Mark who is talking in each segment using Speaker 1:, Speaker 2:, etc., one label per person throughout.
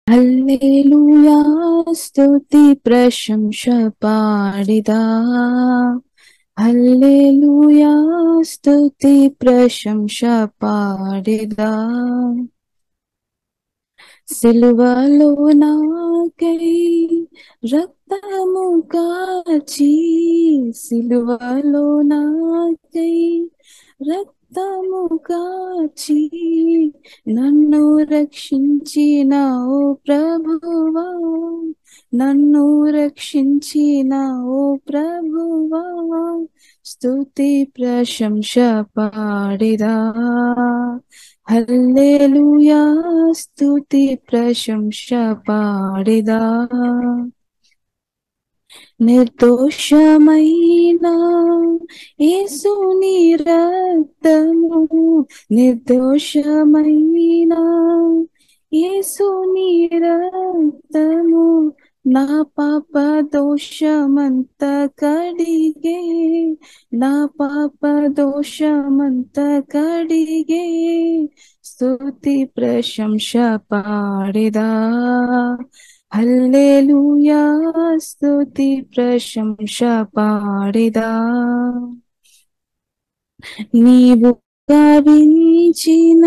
Speaker 1: హల్లెలూయా స్తుతి ప్రశంస పాడిదా. హల్లెలూయా స్తుతి ప్రశంస పాడిదా. సిలువలో నాకై రక్తము కాచి, సిలువలో నాకై రక్తము కాచి నన్ను రక్షించిన ఓ ప్రభువా, నన్ను రక్షించిన ఓ ప్రభువా, స్తుతి ప్రశంస పాడిదా. హల్లెలూయా స్తుతి ప్రశంస పాడిదా. నిర్దోషమైన యేసుని రక్తము, నిర్దోషమైన యేసుని రక్తము నా పాప దోషమంత కడిగే, నా పాప దోషమంత కడిగే, స్తుతి ప్రశంస పాడిదా. హల్లెలూయా స్తుతి ప్రశంస పాడిదా. నీవు గావించిన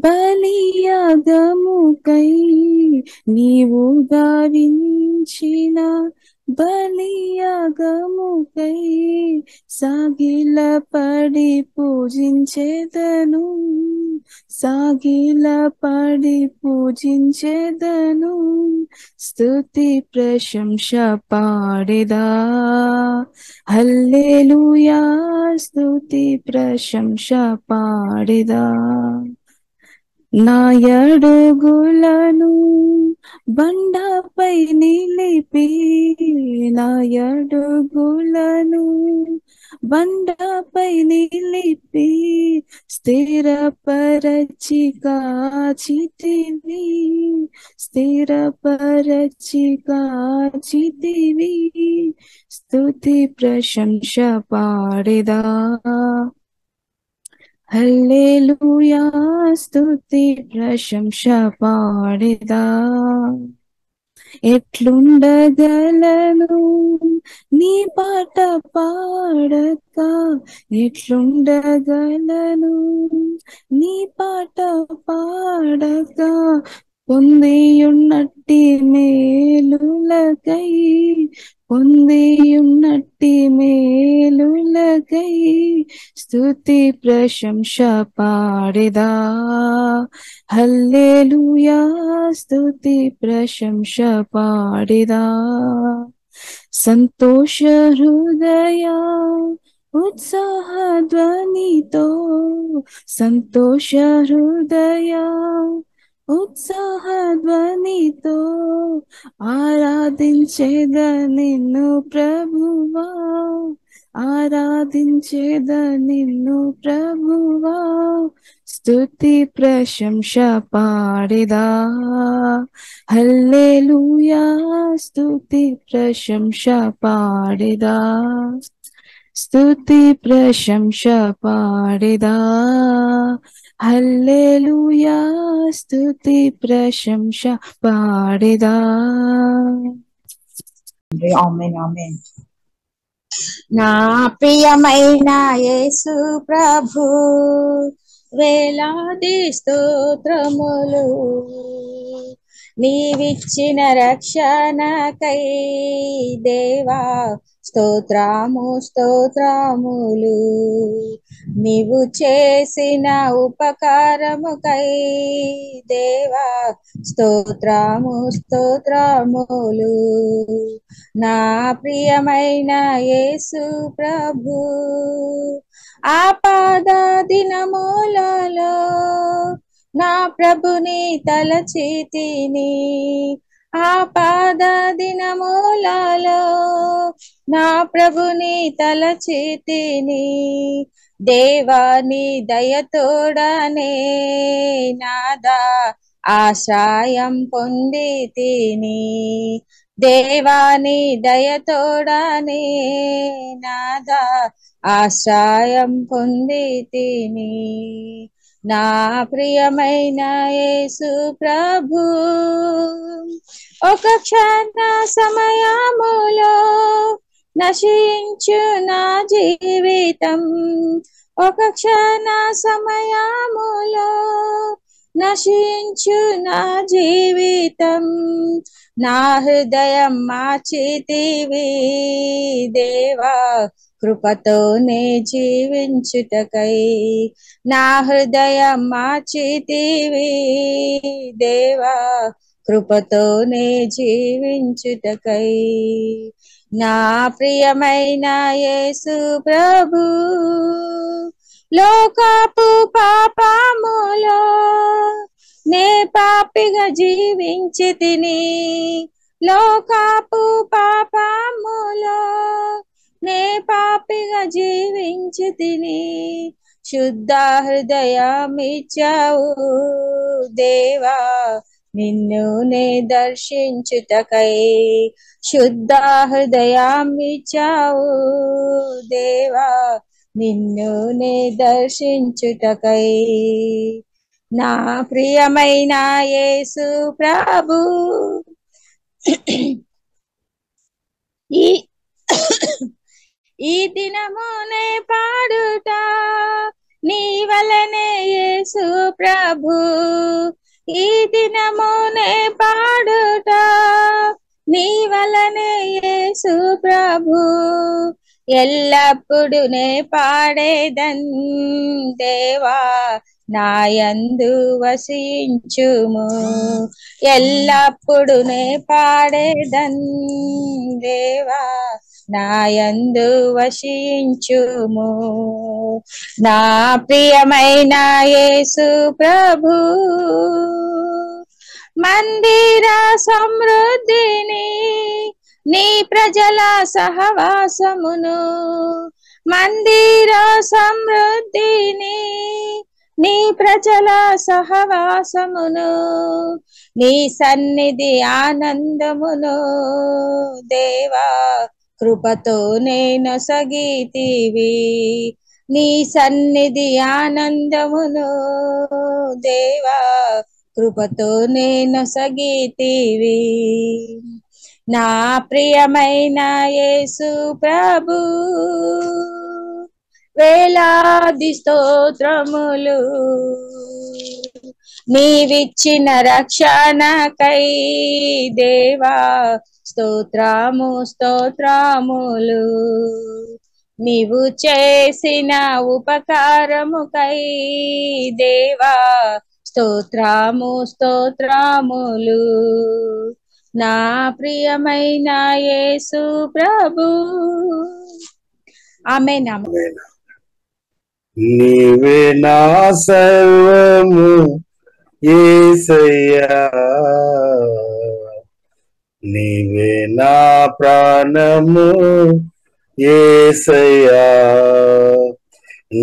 Speaker 1: బలియాగముకై, నీవు గావించిన బలియాగముకై సాగిల పడి పూజించేదను, సాగిల పడి పూజించేదను, స్తుతి ప్రశంస పాడిదా. హల్లెలూయా స్తుతి ప్రశంస పాడిదా. నా అడుగులను బండపై నిలిపి, నా అడుగులను బండపై నిలిపి స్థిరపరచి కాచితివి, స్థిరపరచి కాచితివి, స్తుతి ప్రశంస పాడిదా. హల్లెలూయా స్తుతి ప్రశంస పాడిదా. ఎట్లుండగలను నీ పాట పాడక, ఎట్లుండగలను నీ పాట పాడక, పొందియున్నట్టి మేలులకై, పొందియున్నట్టి మేలులకై, స్తుతి ప్రశంస పాడిదా. హల్లెలూయా స్తుతి ప్రశంస పాడిదా. సంతోష హృదయ ఉత్సాహ ధ్వనితో, సంతోష హృదయ ఉత్సాహ ధ్వనితో ఆరాధించేద నిన్ను ప్రభువా, ఆరాధించేద నిన్ను ప్రభువా, స్తుతి ప్రశంస పాడిదా. హల్లెలూయా స్తుతి ప్రశంస పాడిదా. స్తుతి ప్రశంస పాడిదా. హల్లెలూయా స్తుతి ప్రశంస పాడిదా.
Speaker 2: ఆమేన్ ఆమేన్. నా ప్రియమైన యేసు ప్రభు వేలాది స్తోత్రములు, నీవిచ్చిన రక్షణకై దేవా స్తోత్రము స్తోత్రములు, నీవు చేసిన ఉపకారముకై దేవా స్తోత్రము స్తోత్రములు. నా ప్రియమైన యేసు ప్రభు ఆపద దినములలో నా ప్రభుని తలచితిని, ఆపద దినములలో నా ప్రభుని తలచితిని, దేవాని దయతోడనే నాదా ఆశ్రయం పొందితిని, దేవాని దయతోడనే నాదా ఆశ్రయం పొందితిని. నా ప్రియమైన యేసు ప్రభు. ఒక క్షణ సమయములో నశించు నా జీవితం, ఒక క్షణ సమయములో నశించు నా జీవితం. నా హృదయం మార్చితివి దేవా, కృపతోనే జీవించుటకై. నా హృదయం మార్చితివి దేవా, కృపతోనే జీవించుటకై. నా ప్రియమైన యేసు ప్రభు. లోకపు పాపములో నే పాపిగా జీవించితిని, లోకపు పాపములో నే పాపిగా జీవించితిని. శుద్ధ హృదయమిచ్చావు దేవా, నిన్ను నే దర్శించుటకై. శుద్ధ హృదయమిచ్చావు దేవా, నిన్ను నే దర్శించుటకై. నా ప్రియమైన యేసు ప్రభు. ఈ దినమునే పాడుట నీ వలనే యేసు ప్రభు, ఈ దినమునే పాడుట నీ వలనే యేసు ప్రభు. ఎల్లప్పుడు నే పాడేదన్ దేవా, నాయందు వసించుము. ఎల్లప్పుడు నే పాడేదన్ దేవా, నాయందు వసించుము. నా ప్రియమైన యేసు ప్రభు. మందిర సమృద్ధిని నీ ప్రజల సహవాసమును, మందిర సమృద్ధిని నీ ప్రజల సహవాసమును, నీ సన్నిధి ఆనందమును దేవా, కృపతో నేను సగితివి. నీ సన్నిధి ఆనందమును దేవా, కృపతో నేను సగితివి. నా ప్రియమైన యేసు ప్రభు. వేలాది స్తోత్రములు నీవిచ్చిన రక్షణకై దేవా, స్తోత్రము స్తోత్రములు. నీవు చేసిన ఉపకారముకై దేవా, స్తోత్రము స్తోత్రములు. నా ప్రియమైన యేసు ప్రభు. ఆమేన్.
Speaker 3: నీవే నా సర్వము యేసయ్యా, నీవే నా ప్రాణము యేసయ్యా,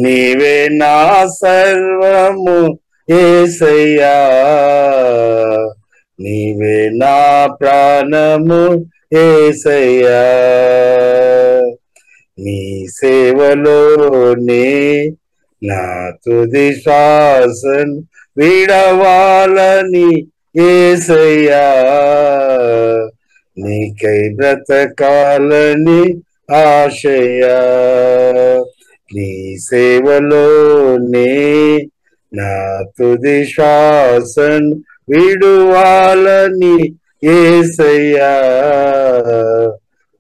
Speaker 3: నీవే నా సర్వము యేసయ్యా, నీవే నా ప్రాణము యేసయ్యా. నీ సేవలోనే నా తుది శ్వాసను విడవాలని యేసయ్యా, నీకై బ్రతకాలని ఆశయా. నీ సేవలోనే నా తుది శ్వాసను విడువాలని యేసయ్యా,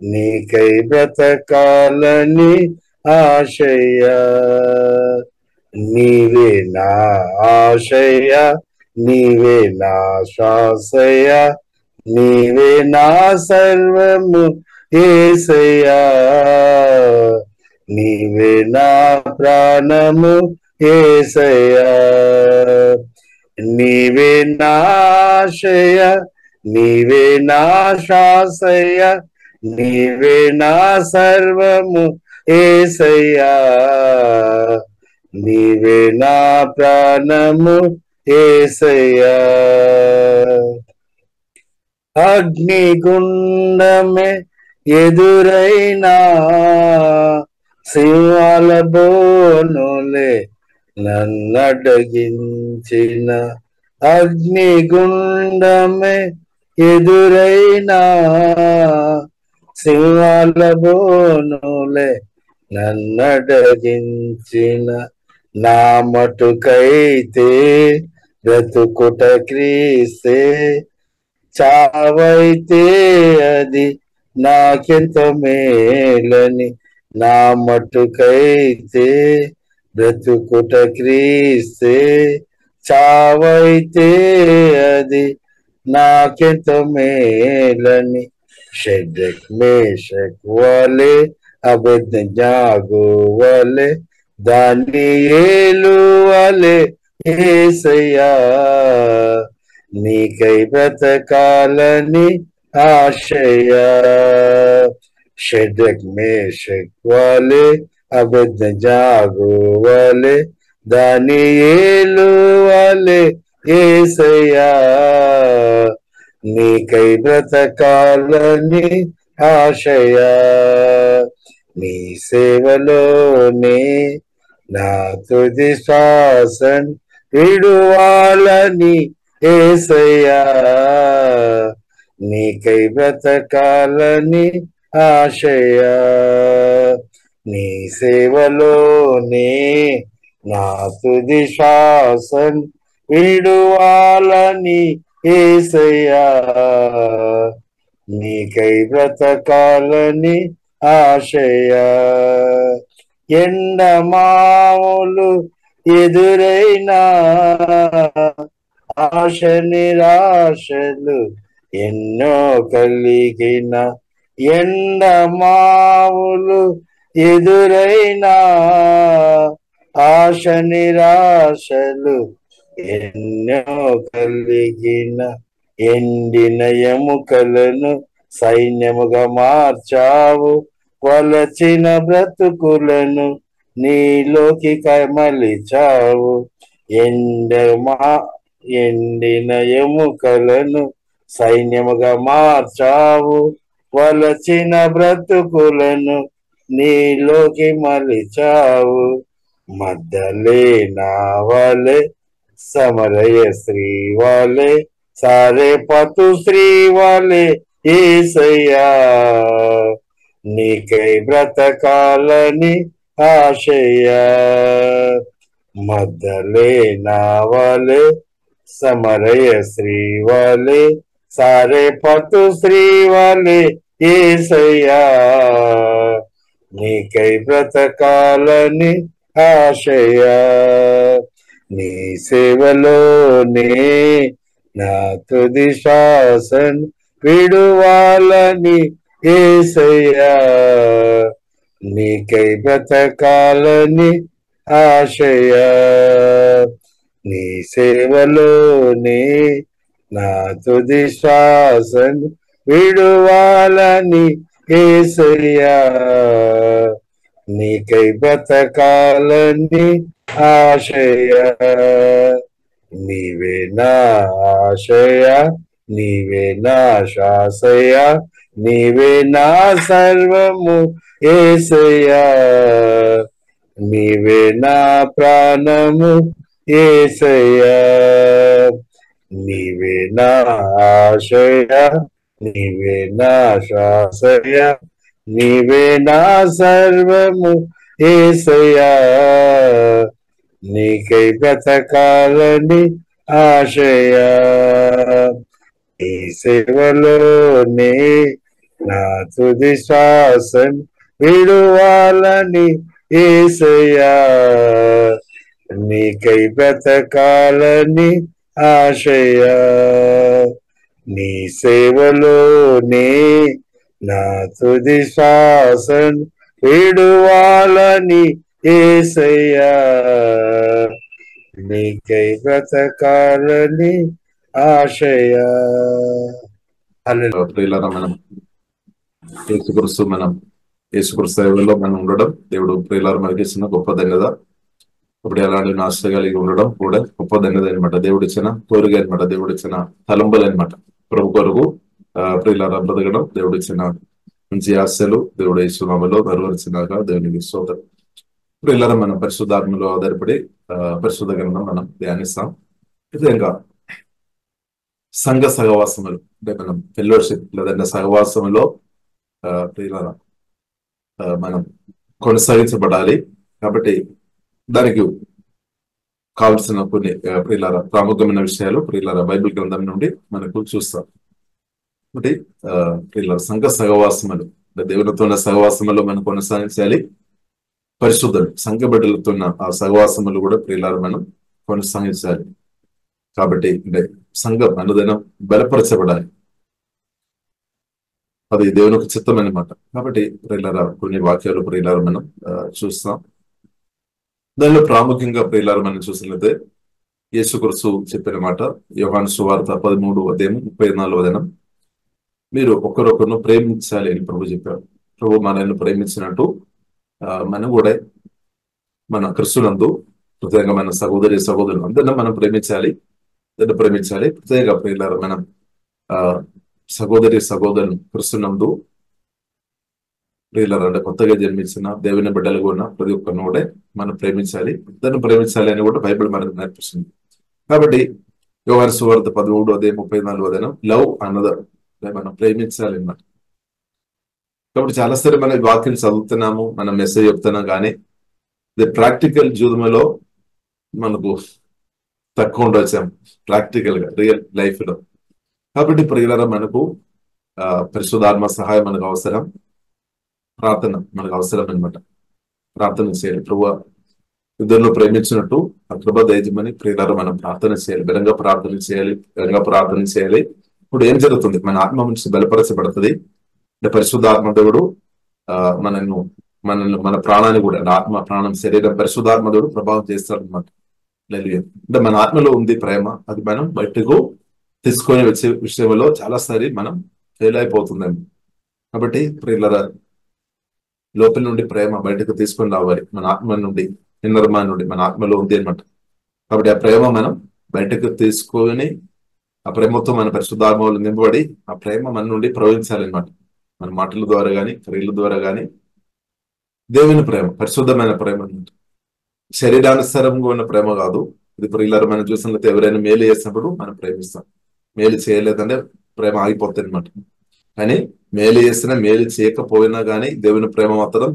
Speaker 3: నీకై బ్రతకాలని ఆశయా. నీవే నా ఆశయ, నీవే నా శ్వాసయ, నీవే నా సర్వము యేసయ్యా, నీవే నా ప్రాణము యేసయ్యా. నీవే నా ఆశయ, నీవే నా శ్వాసయ, నీవే నా సర్వము యేసయ్యా, నీవే నా ప్రాణము యేసయ్యా. అగ్నిగుండమే ఎదురైనా సింహాల బోనులే నన్నడగించిన అగ్నిగుండమే ఎదురైనా సింహాల బోనులే నన్నడగించిన నా మటుకైతే బ్రతుకుట క్రీస్తే చావైతే అది నాకెంత మేలని నా మటుకైతే బ్రతుకుట క్రీస్తే చావైతే అది నాకెంత మేలని షడ్రక్ మేషక్ వలె అబేద్నెగో వలె దానియేలు వలె యేసయ్యా నీకై బ్రతకాలని ఆశయా షడ్రక్ మేషక్ వలె అబేద్నెగో వలె దానియేలు వలె యేసయ్యా నీకై బ్రతకాలని ఆశయా నీ సేవలోనే నా తుది శ్వాసన్ విడువాలని యేసయ్యా నీకై బ్రతకాలని ఆశయా నీ సేవలోనే నా తుది శ్వాసన్ విడువాలని యేసయ్యా నీకై బ్రతకాలని ఆశయా ఎండమావులు ఎదురైనా ఆశ నిరాశలు ఎన్నో కలిగిన ఎండమావులు ఎదురైనా ఆశ నిరాశలు ఎన్నో కలిగిన ఎండిన ఎముకలను సైన్యముగా మార్చావు వలచిన బ్రతుకులను నీలోకి మలిచావు ఎండిన ఎముకలను సైన్యముగా మార్చావు వలచిన బ్రతుకులను నీలోకి మలిచావు మద్దలేనా వలె సమరయ స్త్రీ వాలే సారే పతు స్త్రీ వాలే యేసయ్యా నీకై బ్రతకాలని ఆశయా మద్దలేనా వాలే సమరయ స్త్రీ వాలే సారే పతు స్త్రీ వాలే యేసయ్యా నీకై బ్రతకాలని ఆశయా నీ సేవలోనే నా తుది శ్వాసన్ విడువాలని యేసయ్యా నీకై బ్రతకాలని ఆశయా నీ సేవలోనే నా తుది శ్వాసన్ విడువాలని యేసయ్యా నీకై బ్రతకాలని ఆశయా నీవే నా ఆశయా నీవే నా శ్వాసయా నీవే నా సర్వము యేసయ్యా నీవే నా ప్రాణము యేసయ్యా నీవే నా ఆశయా నీవే నా శ్వాసయా నీవే నా సర్వము యేసయ్యా నీకై బ్రతకాలని ఆశయా ఈ సేవలోనే నా తుది శ్వాసన్ విడువాలని యేసయ్యా నీకై బ్రతకాలని ఆశయా నీ సేవలోనే నా తుది శ్వాసన్ విడువాలని యేసయ్యా నీకై బ్రతకాలని ఆశయా.
Speaker 4: ప్రియులారా, మనం యేసుక్రీస్తు సేవలో మనం ఉండడం దేవుడు ప్రియులారా మనకి ఇచ్చిన గొప్ప ధన్యత. ఇప్పుడు అలాంటి ఆశ కలిగి ఉండడం కూడా గొప్ప ధన్యత అనమాట. దేవుడు ఇచ్చిన కోరిక అనమాట, దేవుడు ఇచ్చిన తలంబలు అనమాట. ప్రభు కొరకు ప్రియులారా బ్రతకడం దేవుడు ఇచ్చిన మంచి ఆశలు దేవుడు యేసు నామములో నెరవేర్చినాక దేవునికి స్తోత్రం. ప్రియులారా మనం పరిశుద్ధాత్మలో ఆధారపడి పరిశుద్ధ గ్రంథం మనం ధ్యానిస్తాం. ఇంకా సంఘ సహవాసములు అంటే మనం ఫెలోషిప్ లేదంటే సహవాసములో ప్రియులారా మనం కొనసాగించబడాలి. కాబట్టి దానికి కావలసిన కొన్ని ప్రియులారా ప్రాముఖ్యమైన విషయాలు ప్రియులారా బైబిల్ గ్రంథం నుండి మనకు చూస్తాం. ఒకటి ప్రియులారా సంఘ సహవాసములు అంటే దేవునితో ఉన్న సహవాసములో మనం కొనసాగించాలి. పరిశుద్ధులు సంఘ బిడ్డలతో ఉన్న ఆ సహవాసములు కూడా ప్రియులారా మనం కొనసాగించాలి. కాబట్టి అంటే సంఘం అనుదినం బలపరచబడాలి, అది దేవునికి చిత్తం అన్నమాట. కాబట్టి ప్రియులారా కొన్ని వాక్యాలు ప్రియులారా మనం చూస్తాం. దానిలో ప్రాముఖ్యంగా ప్రియులారా మనం చూసినట్లయితే యేసుక్రీస్తు చెప్పిన మాట యోహాను సువార్త 13:34 మీరు ఒకరొకరును ప్రేమించాలి అని ప్రభు చెప్పారు. ప్రభు మనల్ని ప్రేమించినట్టు మనం కూడా మన క్రిస్తునందు ప్రత్యేకంగా మన సహోదరి సహోదరులు అందరినీ మనం ప్రేమించాలి. ప్రత్యేక ప్రియులారా మనం సహోదరి సహోదరులు క్రిస్తునందు ప్రియులారా అంటే కొత్తగా జన్మించిన దేవుని బిడ్డలు కూడా ప్రతి ఒక్కరిని కూడా మనం ప్రేమించాలి. దాన్ని ప్రేమించాలి అని కూడా బైబిల్ మనకు నేర్పిస్తుంది. కాబట్టి యోహాను సువార్త 13:34 లవ్ అనదర్ మనం ప్రేమించాలి అన్నమాట. కాబట్టి చాలాసారి మన వాక్యం చదువుతున్నాము, మనం మెసేజ్ చెప్తున్నాం, కానీ ప్రాక్టికల్ జీవితంలో మనకు తక్కువ ఉండొచ్చాము ప్రాక్టికల్ గా రియల్ లైఫ్ లో. కాబట్టి ప్రియులారా మనకు పరిశుద్ధాత్మ సహాయం మనకు అవసరం, ప్రార్థన మనకు అవసరం అన్నమాట. ప్రార్థన చేయాలి. ప్రభువా ఇద్దరిలో ప్రేమించినట్టు ఆ కృప దయచేయమని ప్రియులారా మనం ప్రార్థన చేయాలి, బలంగా ప్రార్థన చేయాలి. ఇప్పుడు ఏం జరుగుతుంది? మన ఆత్మ మనిషి బలపరచబడుతుంది. అంటే పరిశుద్ధాత్మ దేవుడు మన ప్రాణాన్ని కూడా ఆత్మ ప్రాణం శరీరం పరిశుద్ధాత్మ దేవుడు ప్రభావం చేస్తాడు అనమాట. అంటే మన ఆత్మలో ఉంది ప్రేమ, అది మనం బయటకు తీసుకొని వచ్చే విషయంలో చాలాసారి మనం ఫెయిల్ అయిపోతుందేమో. కాబట్టి ప్రియులారా లోపల నుండి ప్రేమ బయటకు తీసుకొని రావాలి. మన ఆత్మ నుండి నిర్మాణం నుండి మన ఆత్మలో ఉంది అనమాట. కాబట్టి ఆ ప్రేమ మనం బయటకు తీసుకొని ఆ ప్రేమతో మన పరిశుద్ధాత్మలో నింపబడి ఆ ప్రేమ మన నుండి ప్రవహించాలన్నమాట. మన మాటల ద్వారా కానీ క్రియల ద్వారా కానీ దేవుని ప్రేమ పరిశుద్ధమైన ప్రేమ అన్నమాట. శరీరానుసారంగా ఉన్న ప్రేమ కాదు ఇది. ప్రియులారా మనం చూసినట్లయితే ఎవరైనా మేలు చేసినప్పుడు మనం ప్రేమిస్తాం, మేలు చేయలేదంటే ప్రేమ ఆగిపోతుంది అనమాట. కానీ మేలు చేసినా మేలు చేయకపోయినా కానీ దేవుని ప్రేమ మాత్రం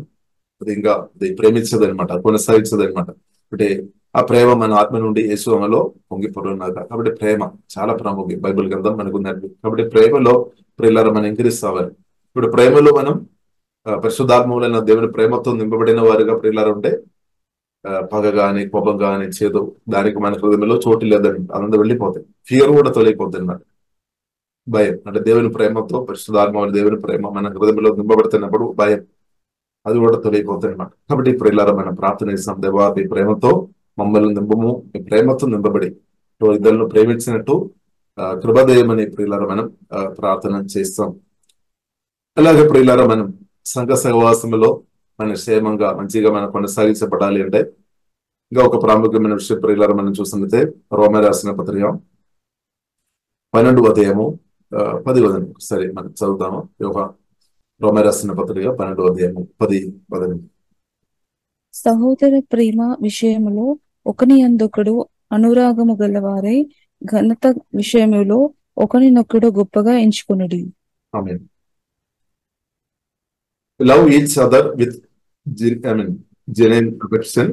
Speaker 4: అది ఇంకా అది ప్రేమించదు అనమాట, కొనసాగించదు అనమాట. అంటే ఆ ప్రేమ మన ఆత్మ నుండి యేసులో పొంగిపోరున్నాక. కాబట్టి ప్రేమ చాలా ప్రాముఖ్యం, బైబిల్ గ్రంథం మనకు నేర్పి. కాబట్టి ప్రేమలో ప్రియులారా మనం ఎంకరేజ్ అవ్వాలి. ఇప్పుడు ప్రేమలో మనం పరిశుద్ధాత్మలైన దేవుని ప్రేమతో నింపబడిన వారుగా ప్రియులారా ఉంటే పగ గాని కోపం గాని చేదు దానికి మన హృదయంలో చోటు లేదని అదంతా వెళ్ళిపోతాయి. ఫియర్ కూడా తొలగిపోతుంది అన్నమాట. భయం అంటే దేవుని ప్రేమతో పరిశుద్ధాత్మ దేవుని ప్రేమ మన హృదయంలో నింపబడుతున్నప్పుడు భయం అది కూడా తొలగిపోతుంది అన్నమాట. కాబట్టి ప్రియులారా మనం ప్రార్థన చేస్తాం, దేవా మీ ప్రేమతో మమ్మల్ని నింపము, మీ ప్రేమతో నింపబడి ఇద్దరును ప్రేమించినట్టు కృపదేయమని ప్రియులారా మనం ప్రార్థన చేస్తాం. అలాగే ప్రియులారా మనం సంఘ సహవాసంలో మన క్షేమంగా మంచిగా మనం కొనసాగించబడాలి అంటే ఇంకా ఒక ప్రాముఖ్యమైన విషయం ప్రియులారా మనం చూసినట్లయితే రోమా రాసిన పత్రిక 12:10 సరే మనం చదువుతాము. రోమా రాసిన పత్రిక 12:10
Speaker 1: సహోదర ప్రేమ విషయములో ఒకనియందొకడు అనురాగము గలవారై ఘనత విషయములో ఒకనినొకడు గొప్పగా ఎంచుకొనుడి.
Speaker 4: ఆమేన్. Love each other with genuine affection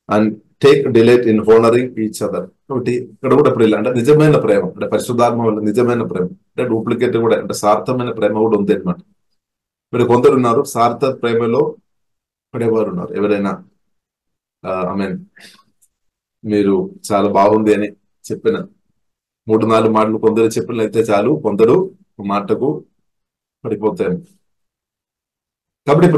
Speaker 4: and take delight in honoring each other. కాబట్టి ఇక్కడ కూడా ప్రియులు అంటే నిజమైన ప్రేమ అంటే పరిశుద్ధాత్మ వల్ల నిజమైన ప్రేమ అంటే డూప్లికేట్ కూడా అంటే సార్థమైన ప్రేమ కూడా ఉంది అనమాట. ఇప్పుడు కొందరు ఉన్నారు సార్థ ప్రేమలో పడేవారు ఉన్నారు. ఎవరైనా మీరు చాలా బాగుంది అని చెప్పిన 3-4 మాటలు కొందరు చెప్పినట్లయితే చాలు, కొందరు మాటకు పడిపోతారు. కాబట్టి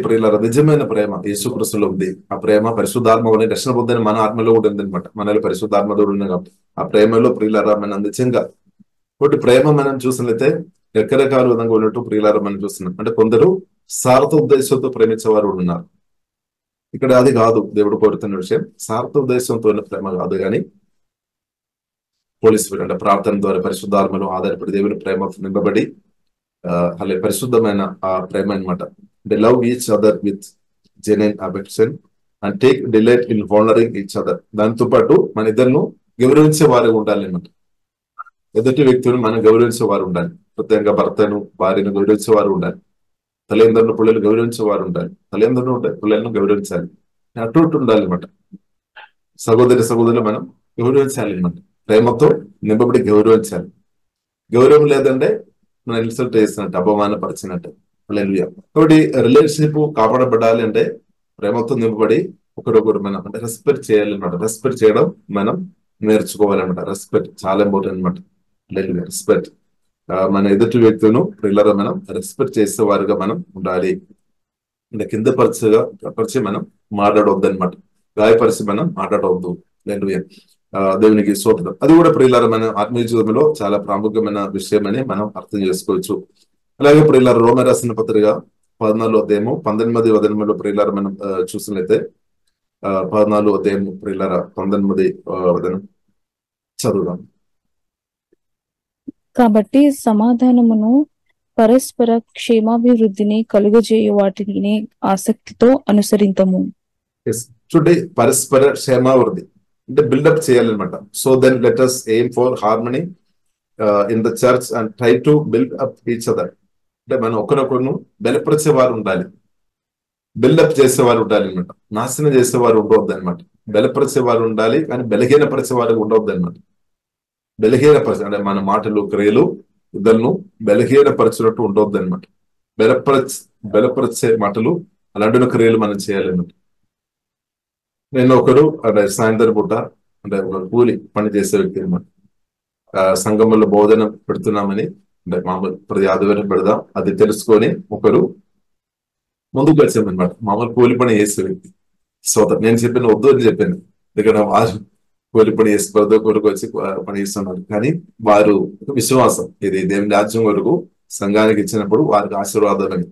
Speaker 4: ప్రియులారా నిజమైన ప్రేమ యేసుక్రీస్తులో ఉంది. ఆ ప్రేమ పరిశుద్ధాత్మ అనే రక్షణ పొందని మన ఆత్మలో కూడా ఉంది అనమాట. మనలో పరిశుద్ధాత్మ కూడా ఉంది కాబట్టి ఆ ప్రేమలో ప్రియులారా మనం నిజంగా కాబట్టి ప్రేమ మనం చూసినట్లయితే రకరకాల విధంగా ఉన్నట్టు ప్రియులారా మనం చూస్తున్నాం. అంటే కొందరు స్వార్థ ఉద్దేశంతో ప్రేమించేవారు కూడా ఉన్నారు. ఇక్కడ అది కాదు దేవుడు కోరుతున్న విషయం. స్వార్థ ఉద్దేశంతో ఉన్న ప్రేమ కాదు, కానీ పోలీసు అంటే ప్రార్థన ద్వారా పరిశుద్ధాత్మలో ఆధారపడి దేవుని ప్రేమతో నింపబడి అలాగే పరిశుద్ధమైన ఆ ప్రేమ అనమాట. They love each other with genuine affection and take delight in honoring each other. దాంతో పాటు మన ఇద్దరును గౌరవించే వారు ఉండాలి అన్నమాట. ఎదుటి వ్యక్తులను మనం గౌరవించే వారు ఉండాలి. ప్రత్యేకంగా భర్తను భార్యను గౌరవించే వారు ఉండాలి. తల్లిదండ్రులు పిల్లలు గౌరవించే వారు ఉండాలి. తల్లిదండ్రులు పిల్లలను గౌరవించాలి. అటు ఉండాలి అన్నమాట. సహోదరులు మనం గౌరవించాలి అన్నమాట. ప్రేమతో నింపబడి గౌరవించాలి. గౌరవం లేదంటే మనం ఇన్సల్ట్ చేసినట్టు, అపమానపరిచినట్టు. హల్లెలూయా. కాబట్టి రిలేషన్షిప్ కాపాడబడాలి అంటే ప్రేమతో నింపబడి ఒకరొకరు మనం అంటే రెస్పెక్ట్ చేయాలన్నమాట. రెస్పెక్ట్ చేయడం మనం నేర్చుకోవాలన్నమాట. రెస్పెక్ట్ చాలా ఇంపార్టెంట్ అనమాట. హల్లెలూయా. రెస్పెక్ట్ మన ఎదుటి వ్యక్తులను పిల్లలు మనం రెస్పెక్ట్ చేసే వారుగా మనం ఉండాలి. అంటే కింద పరిచి మనం మాట్లాడవద్దు అనమాట. గాయపరిచి మనం మాట్లాడవద్దు. హల్లెలూయా. దేవునికి స్తోత్రం. అది కూడా ప్రియులారా మన ఆత్మీయ జీవితంలో చాలా ప్రాముఖ్యమైన విషయం అని మనం అర్థం చేసుకోవచ్చు. అలాగే ప్రియులారా రోమా రాసిన పత్రిక 14వ అధ్యాయము 19వ వచనంలో ప్రియులారా మనం చూసినట్లయితే 14వ అధ్యాయము ప్రియులారా 19వ వచనం చదువుదాం.
Speaker 1: కాబట్టి సమాధానమును పరస్పర క్షేమాభివృద్ధిని కలుగజేయు వాటిని ఆసక్తితో అనుసరింతము.
Speaker 4: చూడండి, పరస్పర క్షేమాభివృద్ధి అంటే బిల్డప్ చేయాలన్నమాట. So then let us aim for harmony in the church and try to build up each other. అంటే మనం ఒకరినొకరును బలపరిచేవారు ఉండాలి, బిల్డప్ చేసేవారు ఉండాలి అనమాట. నాశనం చేసేవారు ఉండవద్దు అనమాట. బలపరిచేవారు ఉండాలి, కానీ బలహీనపరిచేవారు ఉండవద్దు అనమాట. బలహీనపరిచే అంటే మన మాటలు క్రియలు ఇద్దరును బలహీనపరచినట్టు ఉండవద్దు అనమాట. బలపరిచే మాటలు అలాంటి క్రియలు మనం చేయాలన్నమాట. నేను ఒకరు అంటే సాయంత్రం పూట అంటే ఒక కూలి పని చేసే వ్యక్తి అనమాట. సంఘంలో బోధన పెడుతున్నామని అంటే మామూలు ప్రతి ఆదివారం పెడదాం అది తెలుసుకొని ఒకరు ముందుకు వచ్చామన్నమాట. మామూలు కూలి పని చేసే వ్యక్తి. సో నేను చెప్పిన వద్దు అని చెప్పాను. ఎందుకంటే వారు కూలి పని చేసి కొరకు వచ్చి పని చేస్తున్నారు. కానీ వారు విశ్వాసం ఇది దేవుని రాజ్యం వరకు సంఘానికి ఇచ్చినప్పుడు వారికి ఆశీర్వాదం అని.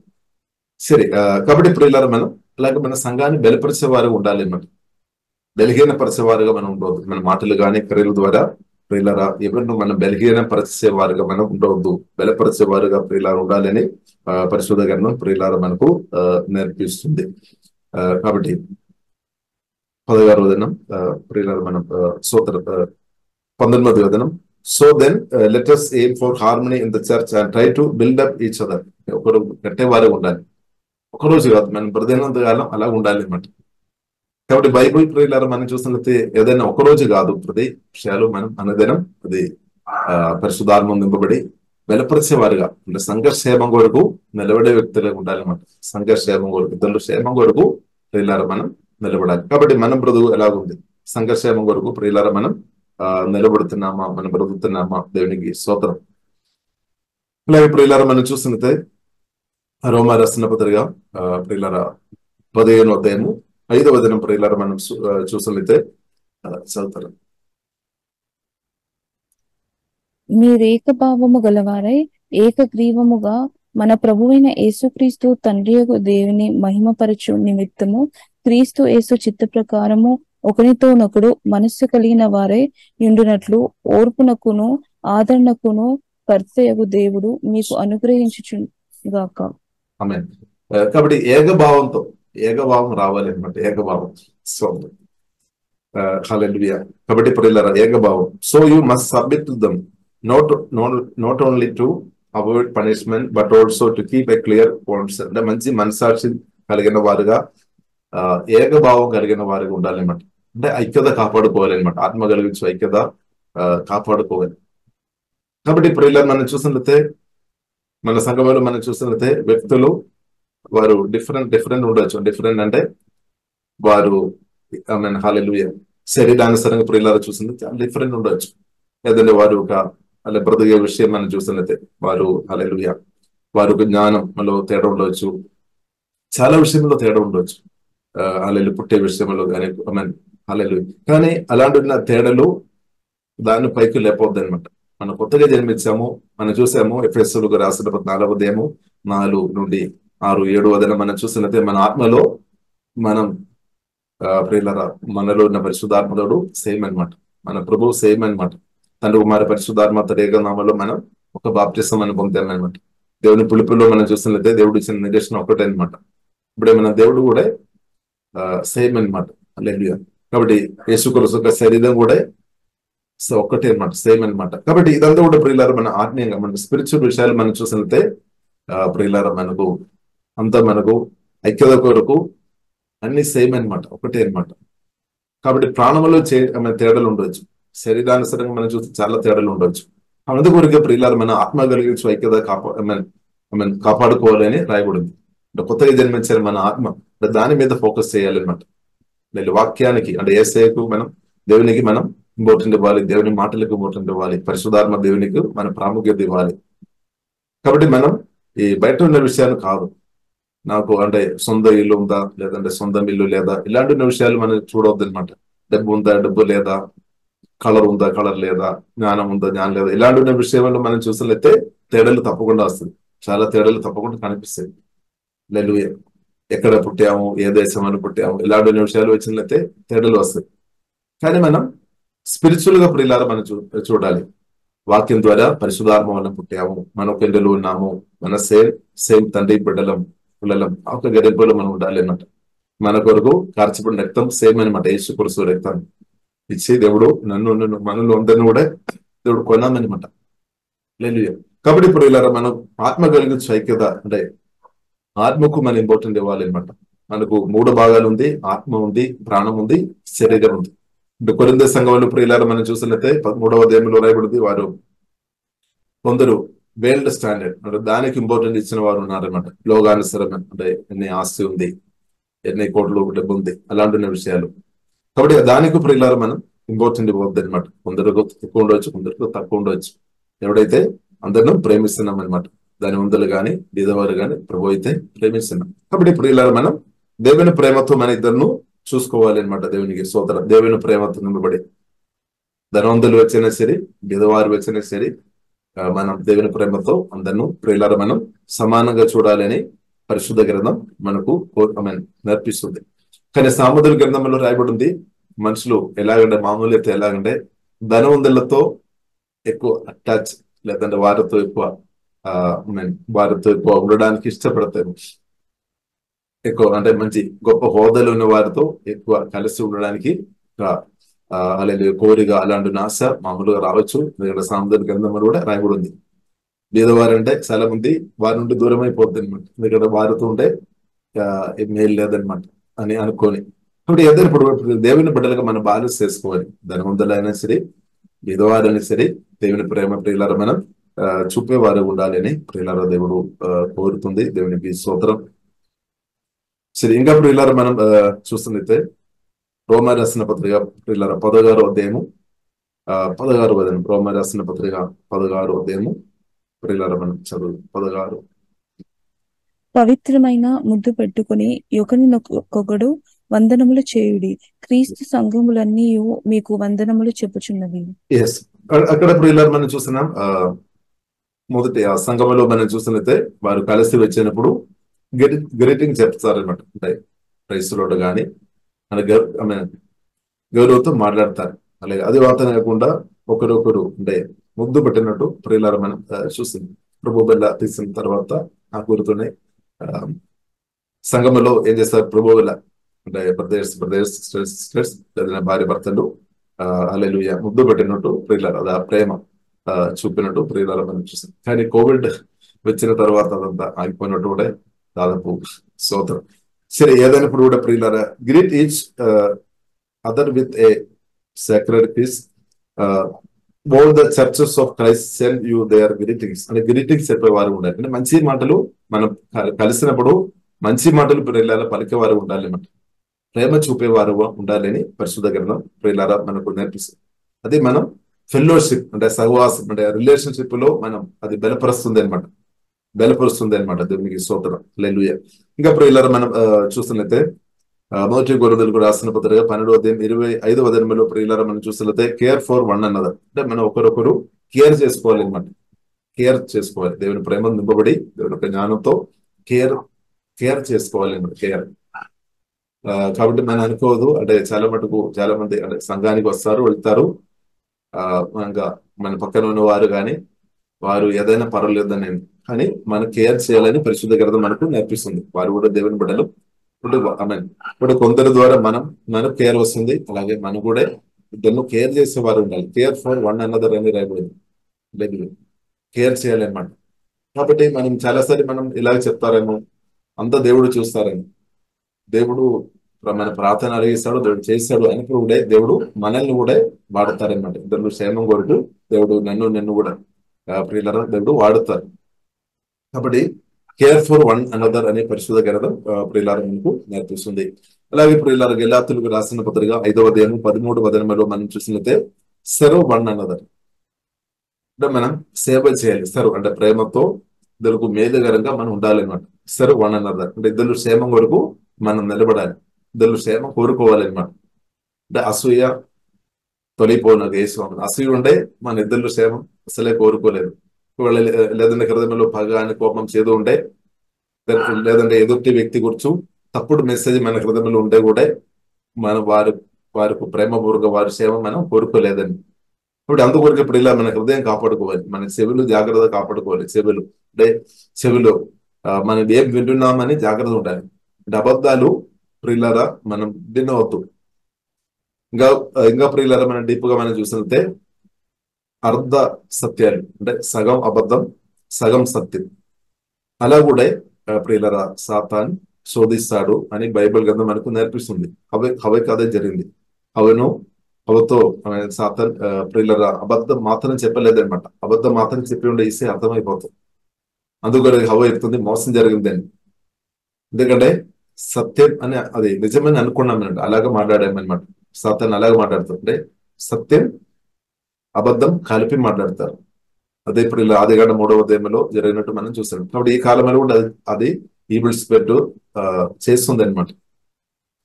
Speaker 4: సరే, కాబట్టి ప్రియులారా మనం అలాగే మన సంఘాన్ని బలపరిచేవారు ఉండాలి అన్నమాట. బలహీనపరిచేవారుగా మనం ఉండవద్దు. మన మాటలు కానీ క్రియల ద్వారా ప్రియులారా ఎవరిని మనం బలహీనపరిచేవారుగా మనం ఉండవద్దు. బలపరిచేవారుగా ప్రియులారా ఉండాలని పరిశుద్ధ గ్రంథం ప్రియులారా మనకు నేర్పిస్తుంది. కాబట్టి 16వ వచనం ప్రియులారా మనం 19వ వచనం. So then let us aim for harmony in the church and try to build up each other. ఒకరు కట్టేవారుగా ఉండాలి. ఒకరోజు కాదు, మనం ప్రతినంత కాలం అలా ఉండాలి అన్నమాట. కాబట్టి బైబుల్ ప్రియులారా మనం చూసినట్లయితే ఏదైనా ఒకరోజు కాదు, ప్రతి విషయాలు మనం అనుదినం అది పరిశుద్ధాత్మ నింపబడి బలపరిచేవారుగా అంటే సంఘర్షేమం కొరకు నిలబడే వ్యక్తులుగా ఉండాలన్నమాట. సంఘర్షేమం కొరకు ఇద్దరు క్షేమం కొరకు ప్రియులారా మనం నిలబడాలి. కాబట్టి మనం బ్రతుకు ఎలాగుంది? సంఘర్షేమం కొరకు ప్రియులారా మనం నిలబడుతున్నామా, మనం బ్రతుకుతున్నామా? దేవునికి స్తోత్రం. అలాగే ప్రియులారా మనం చూసినట్లయితే రోమా రాసిన పత్రిక ప్రియులారా 15వ అధ్యాయము 5వ వచనం ప్రియులారా మనం చూసినట్లయితే చదువుతారు.
Speaker 1: మీరేకభావము గలవారై ఏకగ్రీవముగా మన ప్రభువైన యేసుక్రీస్తు తండ్రి యొక్క దేవుని మహిమపరచు నిమిత్తము క్రీస్తు యేసు చిత్త ప్రకారము ఒకనితోనొకడు మనస్సు కలిగిన వారై ఉండునట్లు ఓర్పునకును ఆదరణకును కర్తయగు దేవుడు మీకు అనుగ్రహించుగాక.
Speaker 4: ఆమేన్. కాబట్టి ఏకభావం రావాలి అనమాట. ఏకభావం స్వంతం. హల్లెలూయా. కాబట్టి ప్రియులారా ఏకభావం. So you must submit to them not only to avoid punishment but also to keep a clear points. అంటే మంచి మనసాక్షి కలిగిన వారుగా ఏకభావం కలిగిన వారుగా ఉండాలన్నమాట. అంటే ఐక్యత కాపాడుకోవాలన్నమాట. ఆత్మ కలిగించు ఐక్యత కాపాడుకోవాలి. కాబట్టి ప్రియులారా మనం చూసినట్లయితే మన సంఘంలో మనం చూసినట్లయితే వ్యక్తులు వారు డిఫరెంట్ ఉండొచ్చు. డిఫరెంట్ అంటే వారు హల్లెలూయా శరీరానుసారంగా ప్రియులారా చూసింది చాలా డిఫరెంట్ ఉండొచ్చు. లేదంటే వారు ఒక అలా బ్రతికే విషయం మనం చూసినట్లయితే వారు హల్లెలూయా వారు జ్ఞానంలో తేడా ఉండవచ్చు, చాలా విషయంలో తేడా ఉండవచ్చు. హల్లెలూయా పుట్టే విషయంలో కానీ హల్లెలూయా. కానీ అలాంటి తేడాలు దాన్ని పైకి లేపవద్దు అనమాట. మనం కొత్తగా జన్మించాము, మనం చూసాము ఎఫెసీయులకు రాసిన 4వ అధ్యాయము 4 నుండి 6, 7 వచనం మనం చూసినట్లయితే మన ఆత్మలో మనం ప్రియులారా మనలో ఉన్న పరిశుద్ధాత్మడు సేమ్ అనమాట. మన ప్రభువు సేమ్ అనమాట. తండ్రి కుమార పరిశుద్ధాత్మ ఏకనామలో మనం ఒక బాప్టిసం అని పొందామన్నమాట. దేవుని పిలుపులో మనం చూసినట్లయితే దేవుడు ఇచ్చిన నిర్దేశం ఒకటే అనమాట. ఇప్పుడే మన దేవుడు కూడా సేమ్ అనమాట. హల్లెలూయా. కాబట్టి యేసుక్రీస్తు యొక్క శరీరం కూడా ఒక్కటే అనమాట, సేమ్ అనమాట. కాబట్టి ఇదంతా కూడా ప్రియులారా మన ఆత్మీయంగా మన స్పిరిచువల్ విషయాలు మనం చూసినట్లయితే ప్రియులారా మనకు అంతా మనకు ఐక్యత కొరకు అన్ని సేమ్ అనమాట, ఒకటే అనమాట. కాబట్టి ప్రాణంలో తేడాలు ఉండవచ్చు, శరీరానుసరంగా మనం చూస్తే చాలా తేడాలు ఉండవచ్చు. అందుకొరకు ప్రియులారా మన ఆత్మ కలిగించు ఐక్యత కాపాడుకోవాలని రాయబడింది. అంటే కొత్తగా జన్మించారు మన ఆత్మ, అంటే దాని మీద ఫోకస్ చేయాలన్నమాట. వాక్యానికి అంటే యేసయ్యకు మనం దేవునికి మనం ఇంపార్టెంట్ ఇవ్వాలి, దేవుని మాటలకు ఇంపార్టెంట్ ఇవ్వాలి, పరిశుద్ధాత్మ దేవునికి మన ప్రాముఖ్యత ఇవ్వాలి. కాబట్టి మనం ఈ బయట ఉన్న విషయాలు కాదు, నాకు అంటే సొంత ఇల్లు ఉందా లేదంటే సొంతం ఇల్లు లేదా ఇలాంటి విషయాలు మనం చూడవద్దు అనమాట. డబ్బు ఉందా డబ్బు లేదా, కలర్ ఉందా కలర్ లేదా, జ్ఞానం ఉందా జ్ఞానం లేదా, ఇలాంటి విషయాలు మనం చూసినట్లయితే తేడాలు తప్పకుండా వస్తుంది, చాలా తేడాలు తప్పకుండా కనిపిస్తాయి. హల్లెలూయా. ఎక్కడ పుట్టాము, ఏ దేశం అని పుట్టాము, ఇలాంటి విషయాలు వచ్చినట్లయితే తేడాలు వస్తాయి. కానీ మనం స్పిరిచువల్ గా ప్రియులారా మనం చూడాలి. వాక్యం ద్వారా పరిశుద్ధాత్మ వల్ల పుట్టాము, మన పెండలు ఉన్నాము, మన సేమ్ తండ్రి బిడ్డలం పిల్లలం, ఒక గరిపలో మనం ఉండాలి అన్నమాట. మన కొరకు కార్చబడిన రక్తం సేమ్ అనమాట, యేసుక్రీస్తు రక్తం ఇచ్చి దేవుడు మనలో అందరిని కూడా దేవుడు కొన్నామనమాట. హల్లెలూయా. కాబట్టి ఇప్పుడు ఇలా మనం ఆత్మ కలిగించే ఐక్యత అంటే ఆత్మకు మనం ఇంపార్టెంట్ ఇవ్వాలి అనమాట. మనకు 3 భాగాలు ఉంది, ఆత్మ ఉంది, ప్రాణం ఉంది, శరీరం ఉంది. అంటే కొరింథీ సంఘంలో ప్రియులారా మనం చూసినట్లయితే 13వ అధ్యాయంలో రాయబడింది, వారు కొందరు వేల్డ్ స్టాండర్డ్ అంటే దానికి ఇంపార్టెంట్ ఇచ్చిన వారు ఉన్నారనమాట. లోకానుసరం అంటే ఎన్ని ఆస్తి ఉంది, ఎన్ని కోట్లు డబ్బు ఉంది, అలాంటి విషయాలు. కాబట్టి దానికి ప్రియులారా మనం ఇంపార్టెంట్ ఇవ్వద్దు అనమాట. కొందరికి ఎక్కువ ఉండవచ్చు, కొందరికి తక్కువ ఉండవచ్చు. ఎవడైతే అందరిని ప్రేమిస్తున్నాం అనమాట, దాని వందలు కానీ బీదవారు కానీ ప్రభు అయితే ప్రేమిస్తున్నాం. కాబట్టి ప్రియులారా మనం దేవుని ప్రేమతో మన ఇద్దరును చూసుకోవాలి అనమాట. దేవునికి స్తోత్రం. దేవుని ప్రేమతో నింపబడి ధనవంతులు వచ్చినా సరే బీదవారు వచ్చినా సరే మనం దేవుని ప్రేమతో అందరిను ప్రియులారా మనం సమానంగా చూడాలని పరిశుద్ధ గ్రంథం మనకు నేర్పిస్తుంది. కానీ సామెతల గ్రంథంలో రాయబడింది, మనుషులు ఎలాగంటే మామూలు అయితే ఎలాగంటే ధనవంతులతో ఎక్కువ అటాచ్ లేదంటే వారితో ఎక్కువ ఉండడానికి ఇష్టపడతారు. ఎక్కువ అంటే మంచి గొప్ప హోదాలు ఉన్న వారితో ఎక్కువ కలిసి ఉండడానికి అలాగే కోరిక అలాంటి ఆశ మామూలుగా రావచ్చు. ఎందుకంటే సామెతల గ్రంథంలో కూడా రాయబడింది. బీదవారంటే చాలా మంది వారి నుండి దూరం అయిపోతుంది అనమాట, ఎందుకంటే వారితో ఉంటే మేలు లేదనమాట అని అనుకోని. ఇప్పుడు ఇప్పుడు దేవుని బిడ్డలుగా మనం బాలన్స్ చేసుకోవాలి. ధనవంతులైనా సరే బీదవారైనా సరే దేవుని ప్రేమ ప్రియులారా మనం చూపేవారు ఉండాలి అని ప్రియులారా దేవుడు కోరుతుంది. దేవునికి స్తోత్రం. సరే, ఇంకా ప్రియులారా మనం చూస్తున్నైతే రోమా రాసిన పత్రిక ప్రియులారా 16వ అధ్యాయము 16వ అధ్యాయం రోమా రాసిన పత్రిక 16వ అధ్యాయము ప్రియులారా మనం చదువు 16.
Speaker 1: పవిత్రమైన ముద్దు పెట్టుకుని ఒకరినొకడు వందనములు చేయుడి, క్రీస్తు సంఘములన్నీ మీకు వందనములు చెప్పుచున్నవి.
Speaker 4: ఎస్, అక్కడ ప్రియులారా మనం చూస్తున్నాం. మొదటి ఆ సంఘములో మనం చూసినట్లయితే వారు కలిసి వచ్చినప్పుడు గ్రీటింగ్ చెప్తారనమాట. అంటే క్రైస్తవుడు కానీ గౌరవంతో మాట్లాడతారు. అలాగే అది వార్త కాకుండా ఒకరొకరు అంటే ముద్దు పెట్టినట్టు ప్రియులారా మనం చూస్తుంది. ప్రభు బెల్ల తీసిన తర్వాత ఆ గుర్తునే సంఘములో ఏం చేస్తారు, ప్రభు బెల్ల అంటే బ్రదర్స్ లేదా భార్య భర్తలు హల్లెలూయా ముద్దు పెట్టినట్టు ప్రియులారా అది ఆ ప్రేమ చూపినట్టు ప్రియులారా మనం చూస్తాం. కానీ కోవిడ్ వచ్చిన తర్వాత అదంతా ఆగిపోయినట్టు కూడా దాదాపు స్తోత్రం. సరే, ఏదైనప్పుడు కూడా ప్రియులారా greet each other with a sacred kiss. All the churches of Christ send you their greetings. అంటే గ్రీటింగ్స్ చెప్పేవారు ఉండాలి. అంటే మంచి మాటలు మనం కలిసినప్పుడు మంచి మాటలు ప్రియులారా పలికేవారు ఉండాలి అన్నమాట. ప్రేమ చూపేవారు ఉండాలి అని పరిశుద్ధ గ్రంథం ప్రియులారా మనకు నేర్పిస్తుంది. అది మనం ఫెలోషిప్ అంటే సహవాసం అంటే రిలేషన్షిప్ లో మనం అది బలపరుస్తుంది అనమాట. దేవునికి స్తోత్రం. హల్లెలూయా. ఇంకా ప్రియులారా మనం చూస్తున్నట్లయితే మొదటి కొరింథీయులకు రాసిన పత్రిక 12వ అధ్యాయం 25వ అధ్యాయంలో ప్రియులారా మనం చూస్తున్నట్లయితే కేర్ ఫర్ వన్ అనదర్. అంటే మనం ఒకరొకరు కేర్ చేసుకోవాలి అనమాట. కేర్ చేసుకోవాలి, దేవుని ప్రేమ నింపబడి దేవుని యొక్క జ్ఞానంతో కేర్ చేసుకోవాలి అనమాట. కేర్ కాబట్టి మనం అనుకోవద్దు అంటే చాలా మంది అంటే సంఘానికి వస్తారు వెళ్తారు, ఇంకా మన పక్కన ఉన్న వారు కానీ వారు ఏదైనా పర్వాలేదని అని మనం కేర్ చేయాలని పరిశుద్ధ గ్రంథం మనకు నేర్పిస్తుంది. వారు కూడా దేవుని బిడ్డలు. ఇప్పుడు కొందరి ద్వారా మనకు కేర్ వస్తుంది, అలాగే మనం కూడా ఇద్దరు కేర్ చేసే వారు ఉండాలి. కేర్ ఫర్ వన్ అనదర్ అని రాయబడింది, కేర్ చేయాలన్నమాట. కాబట్టి మనం చాలాసార్లు మనం ఇలాగ చెప్తారేమో, అంత దేవుడు చూస్తారని. దేవుడు మన ప్రార్థన అడిగిస్తాడు, దేవుడు చేస్తాడు అన్నప్పుడు కూడా దేవుడు మనల్ని కూడా వాడతారనమాట. ఇద్దరు క్షేమం కొరకు దేవుడు నిన్ను కూడా ప్రియులారా దేవుడు వాడుతారు. కాబట్టి కేర్ ఫర్ వన్ అనదర్ అనే పరిశుద్ధ గ్రంథం ప్రియులారా మనకు నేర్పిస్తుంది. అలాగే ప్రియులారా గలాతీయులకు రాసిన పత్రిక 5వ అధ్యాయం 13వ వచనంలో మనం చూసినట్లయితే సర్వ్ వన్ అనదర్ అంటే మనం సేవ చేయాలి. సర్వ్ అంటే ప్రేమతో ఇద్దరికి మేలుకరంగా మనం ఉండాలి అనమాట. సర్వ్ వన్ అనదర్ అంటే ఇద్దరు క్షేమం కొరకు మనం నిలబడాలి, ఇద్దరు క్షేమం కోరుకోవాలి అనమాట. అంటే అసూయ తొలిపోయిన వేసుకోవాలి. అసూయ ఉండే మన ఇద్దరు క్షేమం అసలే కోరుకోలేదు. లేదంటే హృదయంలో పగ అని కోపం చేదు ఉండే, లేదంటే ఎదుటి వ్యక్తి గురించి తప్పుడు మెసేజ్ మన హృదయంలో ఉండే కూడా మనం వారికి ప్రేమపూర్వక వారి సేవ మనం కోరుకోలేదని. ఇప్పుడు అందుకొరకు ఇప్పుడు ఇలా మన హృదయం కాపాడుకోవాలి, మన చెవులు జాగ్రత్తగా కాపాడుకోవాలి. చెవులు మనం ఏం వింటున్నామని జాగ్రత్త ఉండాలి. అంటే అబద్ధాలు ప్రియులారా మనం వినవద్దు. ఇంకా ప్రియులారా మనం డీప్ గా మనం చూసినట్టే అర్ధ సత్యాలు అంటే సగం అబద్ధం సగం సత్యం. అలా కూడా ప్రియులారా సాతాన్ శోధిస్తాడు అని బైబిల్ గ్రంథం మనకు నేర్పిస్తుంది. హవకి అదే జరిగింది. హవతో సాతాన్ ప్రియులారా అబద్ధం మాత్రం చెప్పలేదన్నమాట. అబద్ధం మాత్రం చెప్పి ఉండే ఇస్తే అర్థమైపోతుంది. అందుకని హవ ఎత్తుంది మోసం జరిగిందని. ఎందుకంటే సత్యం అని అది నిజమని అనుకున్నామన్నమాట. అలాగే మాట్లాడామన్నమాట. సాతాన్ అలాగే మాట్లాడుతుంటే సత్యం అబద్ధం కలిపి మాట్లాడతారు. అదే ఇప్పుడు ఇలా ఆదికాండ 3వ అధ్యాయంలో జరిగినట్టు మనం చూస్తాం. కాబట్టి ఈ కాలంలో కూడా అది ఈవిల్ స్పిరిట్ చేస్తుంది అనమాట.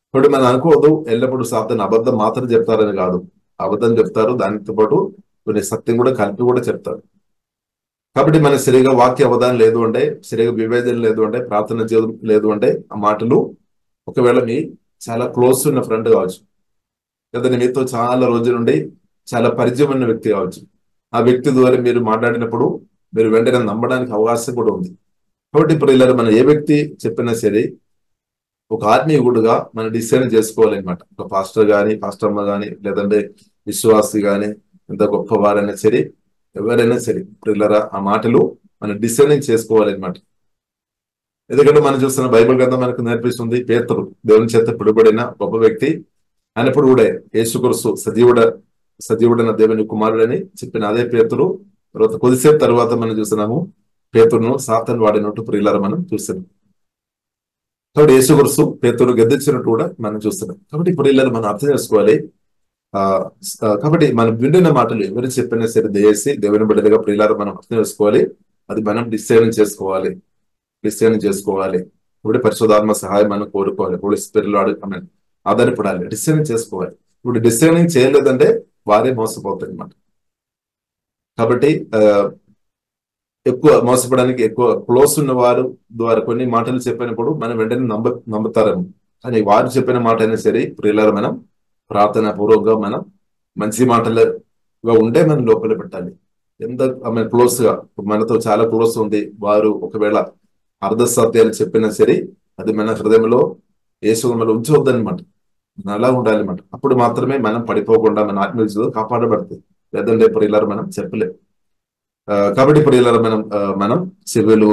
Speaker 4: ఇప్పుడు మనం అనుకోవద్దు ఎల్లప్పుడూ సాతాన్ అబద్ధం మాత్రం చెప్తారని కాదు, అబద్ధం చెప్తారు, దానితో పాటు కొన్ని సత్యం కూడా కలిపి కూడా చెప్తారు. కాబట్టి మన సరిగా వాక్య అవధానం లేదు అంటే, సరిగా వివేచన లేదు అంటే, ప్రార్థన జీవితం లేదు అంటే ఆ మాటలు ఒకవేళ మీ చాలా క్లోజ్ ఉన్న ఫ్రెండ్ కావచ్చు, లేదా మీతో చాలా రోజుల నుండి చాలా పరిచయం ఉన్న వ్యక్తి కావచ్చు. ఆ వ్యక్తి ద్వారా మీరు మాట్లాడినప్పుడు మీరు వెంటనే నమ్మడానికి అవకాశం కూడా ఉంది. కాబట్టి ఇప్పుడు ఇలా మనం ఏ వ్యక్తి చెప్పినా సరే ఒక ఆత్మీయుడుగా మనం డిసైడ్ చేసుకోవాలన్నమాట. ఒక పాస్టర్ కానీ పాస్టర్మ కానీ లేదంటే విశ్వాసి కానీ ఎంత గొప్పవారైనా సరే ఎవరైనా సరే ఇప్పుడు ఇలా ఆ మాటలు మనం డిసైడింగ్ చేసుకోవాలన్నమాట. ఎందుకంటే మనం చూస్తున్న బైబిల్ గ్రంథం మనకు నేర్పిస్తుంది పేతురు దేవుని చేత పిలువబడిన గొప్ప వ్యక్తి అయినప్పుడు కూడా యేసుక్రీస్తు సజీవుడైన దేవుని కుమారుడని చెప్పిన అదే పేతురు తర్వాత కొద్దిసేపు తర్వాత మనం చూస్తున్నాము పేతురును సాతాను వాడినట్టు ప్రియులారా మనం చూస్తున్నాం. కాబట్టి యేసుక్రీస్తు పేతురు గద్దించినట్టు కూడా మనం చూస్తున్నాం. కాబట్టి ప్రియులారా మనం అర్థం చేసుకోవాలి. కాబట్టి మనం వింటున్న మాటలు ఎవరు చెప్పినా సరే దయచేసి దేవుని బిడ్డలుగా ప్రియులారా మనం అర్థం చేసుకోవాలి. అది మనం డిసైడ్ చేసుకోవాలి. ఇప్పుడు పరిశుద్ధాత్మ సహాయం మనం కోరుకోవాలి. హోలీ స్పిరిట్ ఆధారపడాలి, డిసైడ్ చేసుకోవాలి. ఇప్పుడు డిసైడింగ్ చేయలేదంటే వారే మోసపోతారు అన్నమాట. కాబట్టి ఎక్కువ మోసపోవడానికి ఎక్కువ క్లోజ్ ఉన్న వారు ద్వారా కొన్ని మాటలు చెప్పినప్పుడు మనం వెంటనే నమ్ముతారేమో. కానీ వారు చెప్పిన మాట అయినా సరే ప్రియులారా మనం ప్రార్థన పూర్వకంగా మనం మంచి మాటలుగా ఉంటే మనం లోపల పెట్టాలి. ఎంత క్లోజ్ గా మనతో చాలా క్లోజ్ ఉంది వారు ఒకవేళ అర్ధ సత్యాలు చెప్పినా సరే అది మన హృదయంలో యేసులో ఉంచవద్దనమాట. అలా ఉండాలన్నమాట. అప్పుడు మాత్రమే మనం పడిపోకుండా మన ఆత్మీయ కాపాడబడుతుంది. లేదంటే ప్రియులారా మనం చెప్పలేం. కాబట్టి ప్రియులారా మనం చెవులు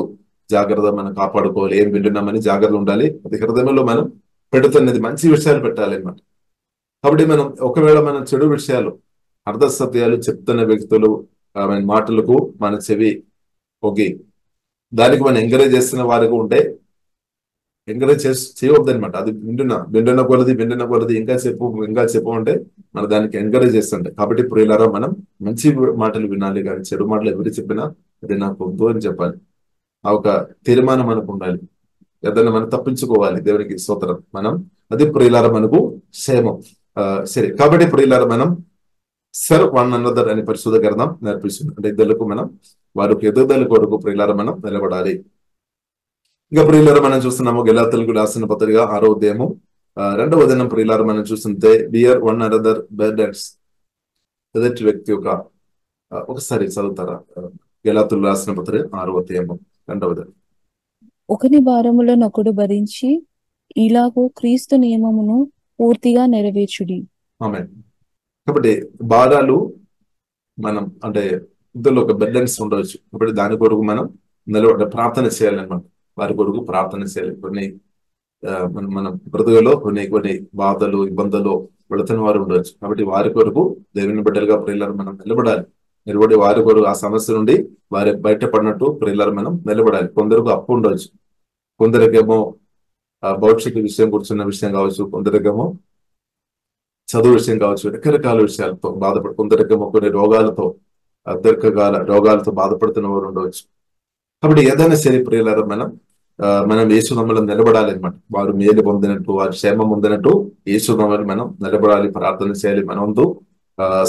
Speaker 4: జాగ్రత్త మనం కాపాడుకోవాలి. ఏం వింటున్నామని జాగ్రత్త ఉండాలి. అది హృదయంలో మనం పెడుతున్నది మంచి విషయాలు పెట్టాలి అన్నమాట. కాబట్టి మనం ఒకవేళ మనం చెడు విషయాలు అర్ధ సత్యాలు చెప్తున్న వ్యక్తులు మాటలకు మన చెవి ఒగ్గి దానికి మనం ఎంకరేజ్ చేస్తున్న వారికి ఉంటే ఎంకరేజ్ చేయవద్దనమాట. అది వింటున్న కొలది ఇంకా చెప్పు అంటే మన దానికి ఎంకరేజ్ చేస్తుంటాయి. కాబట్టి ప్రియులారా మనం మంచి మాటలు వినాలి, కానీ చెడు మాటలు ఎవరు చెప్పినా అది నాకు వద్దు అని చెప్పాలి. ఆ ఒక తీర్మానం మనకు ఉండాలి. ఏదైనా మనం తప్పించుకోవాలి. దేవునికి స్తోత్రం. మనం అది ప్రియులారా మనకు క్షేమం. సరే, కాబట్టి ప్రియులారా మనం సర్వ్ వన్ అనదర్ అని పరిశుద్ధ గ్రంథం నేర్పిస్తుంది. అంటే ఇద్దరులకు మనం వారికి ఎదుగుదల కొరకు ప్రియులారా మనం నిలబడాలి. ఇంకా ప్రియులారా మనం చూస్తున్నాము గలాతీయులకు రాసిన పత్రిక 6వ అధ్యాయము 2వ వచనం ప్రియులారా మనం చూస్తుంటే బియర్ వన్ అనదర్ బర్డెన్స్. ఎదుటి వ్యక్తి యొక్క ఒకసారి చదువుతారా? గలాతీయులకు రాసిన పత్రిక 6వ అధ్యాయము రెండవది
Speaker 1: ఒకని భారములనొకడు భరించి ఇలాగూ క్రీస్తు నియమమును పూర్తిగా నెరవేర్చుడి.
Speaker 4: ఆమె. కాబట్టి భారాలు మనం అంటే ఇందులో ఒక బెర్డెన్స్ ఉండవచ్చు. కాబట్టి దాని కొరకు మనం ప్రార్థన చేయాలన్నమాట. వారి కొరకు ప్రార్థన చేయాలి. కొన్ని మన బ్రతుకులో కొన్ని బాధలు ఇబ్బందులు వెళుతున్న వారు ఉండవచ్చు. కాబట్టి వారి కొరకు దేవుని బిడ్డలుగా ప్రియులను మనం నిలబడి వారి కొరకు ఆ సమస్య నుండి వారి బయటపడినట్టు ప్రియులను మనం నిలబడాలి. కొందరికి అప్పు ఉండవచ్చు, కొందరికేమో భవిష్యత్తు విషయం కూర్చున్న విషయం కావచ్చు, కొందరికేమో చదువు విషయం కావచ్చు, రకరకాల విషయాలతో కొందరికేమో కొన్ని రోగాలతో దీర్ఘకాల రోగాలతో బాధపడుతున్న వారు ఉండవచ్చు. కాబట్టి ఏదైనా సరే ప్రియులారా మనం యేసునామములో నిలబడాలి అనమాట. వారు మేలు పొందినట్టు, వారి క్షేమం పొందినట్టు యేసునామములో మనం నిలబడాలి, ప్రార్థన చేయాలి. మనంతో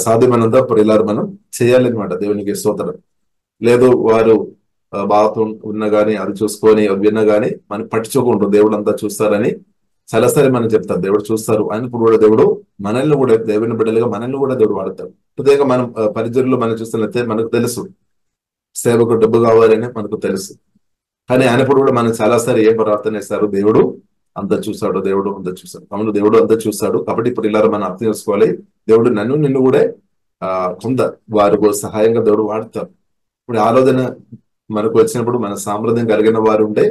Speaker 4: సాధ్యమైనంత ప్రియులారా మనం చేయాలన్నమాట. దేవునికి స్తోత్రం. లేదు వారు బాధతో ఉన్నా గానీ అది చూసుకొని విన్నా గానీ మనం పట్టించుకుంటూ దేవుడు అంతా చూస్తారని చాలాసారి మనం చెప్తారు. దేవుడు చూస్తారు అయినప్పుడు కూడా దేవుడు మనల్ని కూడా దేవుని బిడ్డలుగా మనల్ని కూడా దేవుడు వాడతాడు. ప్రత్యేకంగా మనం పరిచర్యలో మనం చూస్తున్నట్లయితే మనకు తెలుసు సేవకు డబ్బు కావాలని మనకు తెలుసు. కానీ అయినప్పుడు కూడా మనం చాలాసారి ఏం ప్రార్థన చేస్తారు, దేవుడు అంతా చూస్తాడు, దేవుడు అంతా చూస్తాడు. అవును, దేవుడు అంతా చూస్తాడు. కాబట్టి ఇప్పుడు ఇలా మనం అర్థం చేసుకోవాలి, దేవుడు నిన్ను కూడా కొంత వారు సహాయంగా దేవుడు వాడతారు. ఇప్పుడు ఆలోచన మనకు వచ్చినప్పుడు మన సామర్థ్యం కలిగిన వారు ఉంటే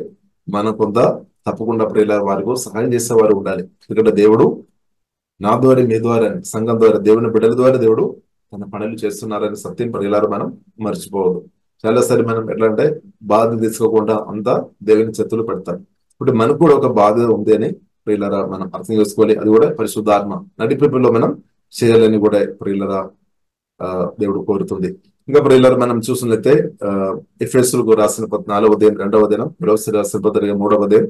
Speaker 4: మనం కొంత తప్పకుండా ప్రియుల వారికి సహాయం చేసేవారు ఉండాలి. ఎందుకంటే దేవుడు నా ద్వారా మీ ద్వారా సంఘం ద్వారా దేవుని బిడ్డల ద్వారా దేవుడు తన పనులు చేస్తున్నారని సత్యం ప్రియులారు మనం మర్చిపోవద్దు. చాలాసారి మనం ఎట్లా అంటే బాధ తీసుకోకుండా అంతా దేవుని చేతులు పెడతారు. ఇప్పుడు మనకు కూడా ఒక బాధ ఉంది అని ప్రియులరా మనం అర్థం చేసుకోవాలి. అది కూడా పరిశుద్ధాత్మ నడిపింపులో మనం చేయాలని కూడా ప్రియులరా దేవుడు కోరుతుంది. ఇంకా ప్రియులరా మనం చూసినట్లయితే ఎఫెసీయులకు రాసిన 4వ అధ్యాయం 2వ దినం, కొలొస్సీయులకు రాసిన పత్రిక 3వ అధ్యాయం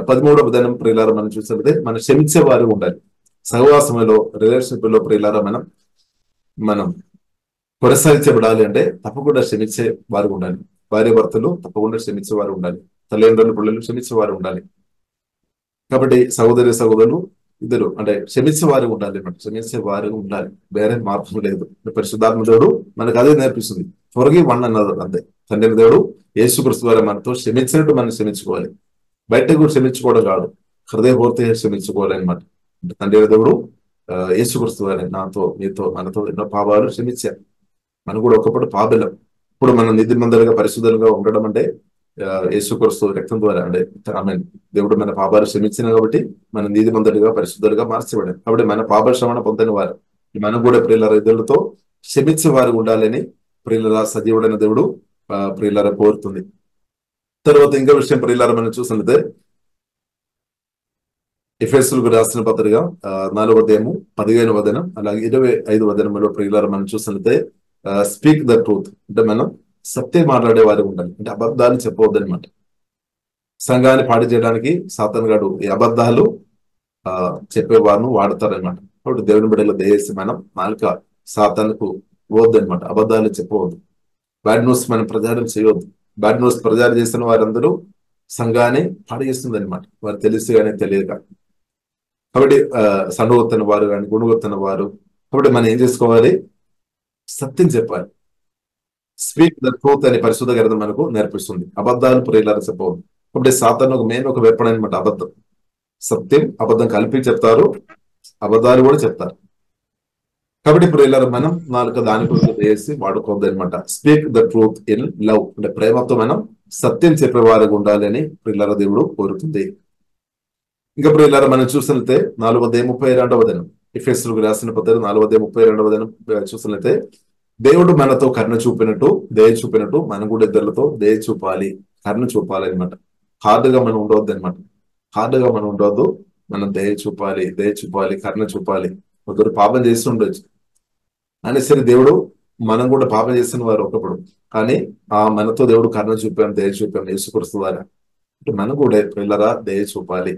Speaker 4: 13వ దినం ప్రియులరా మనం చూసినట్లయితే మనం క్షమించే వారు ఉండాలి. సహవాసంలో రిలేషన్షిప్ లో ప్రియులరా మనం కొనసాగించబడాలి అంటే తప్పకుండా క్షమించే వారు ఉండాలి. భార్య భర్తలు తప్పకుండా క్షమించే వారు ఉండాలి. తల్లిదండ్రులు పిల్లలు క్షమించే వారు ఉండాలి. కాబట్టి సహోదరులు ఇద్దరు అంటే క్షమించే వారు ఉండాలి. క్షమించే వారు ఉండాలి, వేరే మార్గం లేదు. పరిశుద్ధాత్మ దేవుడు మనకు అదే నేర్పిస్తుంది. ఫర్గివ్ వన్ అన్నది అంతే. తండ్రి దేవుడు యేసుక్రీస్తు ద్వారా మనతో క్షమించినట్టు మనం క్షమించుకోవాలి. బయటకు క్షమించుకోవడం కాదు, హృదయపూర్తిగా క్షమించుకోవాలి అనమాట. తండ్రి దేవుడు యేసుక్రీస్తు ద్వారా నాతో మీతో మనతో ఎన్నో పాపాలు క్షమించారు. మనం కూడా ఒకప్పుడు పాపలం. ఇప్పుడు మనం నీతిమంతులుగా పరిశుద్ధులుగా ఉండడం అంటే యేసుక్రీస్తు రక్తం ద్వారా అంటే దేవుడు మన పాపాలు క్షమించిన కాబట్టి మన నీతిమంతులుగా పరిశుద్ధులుగా మార్చబడారు. కాబట్టి మన పాప శ్రవణ పొందని వారు మనం కూడా ప్రియులర ఇతరులతో క్షమించే వారు ఉండాలని ప్రియులర సజీవుడైన దేవుడు ప్రియులర కోరుతుంది. తర్వాత ఇంకో విషయం ప్రియులర మనం చూసినట్లయితే ఎఫెసీయులకు రాసిన పత్రిక 4వ అధ్యాయము 15వ వచనం అలాగే 25వ వచనంలో ప్రియులర మనం చూసినట్లయితే స్పీక్ ద ట్రూత్ అంటే మనం సత్యం మాట్లాడే వారు ఉండాలి. అంటే అబద్ధాలు చెప్పవద్దు అనమాట. సంఘాన్ని పాడు చేయడానికి సాతాను గాడు ఈ అబద్ధాలు చెప్పేవారిని వాడతారనమాట. కాబట్టి దేవుని బిడ్డలు దయచేసి మనం నాలుక సాతానుకు పోవద్దు అనమాట. అబద్ధాలు చెప్పవద్దు. బ్యాడ్ న్యూస్ మనం ప్రచారం చేయవద్దు. బ్యాడ్ న్యూస్ ప్రచారం చేస్తున్న వారందరూ సంఘాన్ని పాడు చేస్తుంది అనమాట, వారు తెలిసి కానీ తెలియక. కాబట్టి సనుగొత్తన వారు కానీ గుణగొత్తన వారు. కాబట్టి మనం ఏం చేసుకోవాలి, సత్యం చెప్పాలి. స్పీక్ ద ట్రూత్ అని పరిశుద్ధ గ్రంథం మనకు నేర్పిస్తుంది. అబద్ధాలు ప్రియులారా చెప్పవద్దు. కాబట్టి సాతాను ఒక వెపన్ అనమాట అబద్ధం. సత్యం అబద్ధం కలిపి చెప్తారు, అబద్ధాలు కూడా చెప్తారు. కాబట్టి ప్రియులారా మనం నాలుక దాని గురించి వేసి వాడుకోవద్దు అనమాట. Speak the truth in love అంటే ప్రేమతో మనం సత్యం చెప్పేవారికి ఉండాలి అని ప్రియులారా దేవుడు కోరుతుంది. ఇంకా ప్రియులారా మనం చూసినట్లయితే 4వ అధ్యాయం 32వ వచనం ఎఫెసీయులకు రాసిన పత్రిక 4వ అధ్యాయం 32వ వచనం చూసినట్లయితే దేవుడు మనతో కరుణ చూపినట్టు దయ చూపినట్టు మనం కూడా ఇద్దరులతో దయ చూపాలి, కరుణ చూపాలి అనమాట. హార్డ్గా మనం ఉండవద్దు అనమాట. హార్డ్గా మనం ఉండవద్దు, మనం దయ చూపాలి, కరుణ చూపాలి. ఒకరు పాపం చేసి ఉండొచ్చు అని సరే దేవుడు మనం కూడా పాపం చేసిన వారు ఒకప్పుడు, కానీ మనతో దేవుడు కరుణ చూపాం, దయ చూపాం యేసుక్రీస్తు ద్వారా. అంటే మనం కూడా పిల్లరా దయ చూపాలి.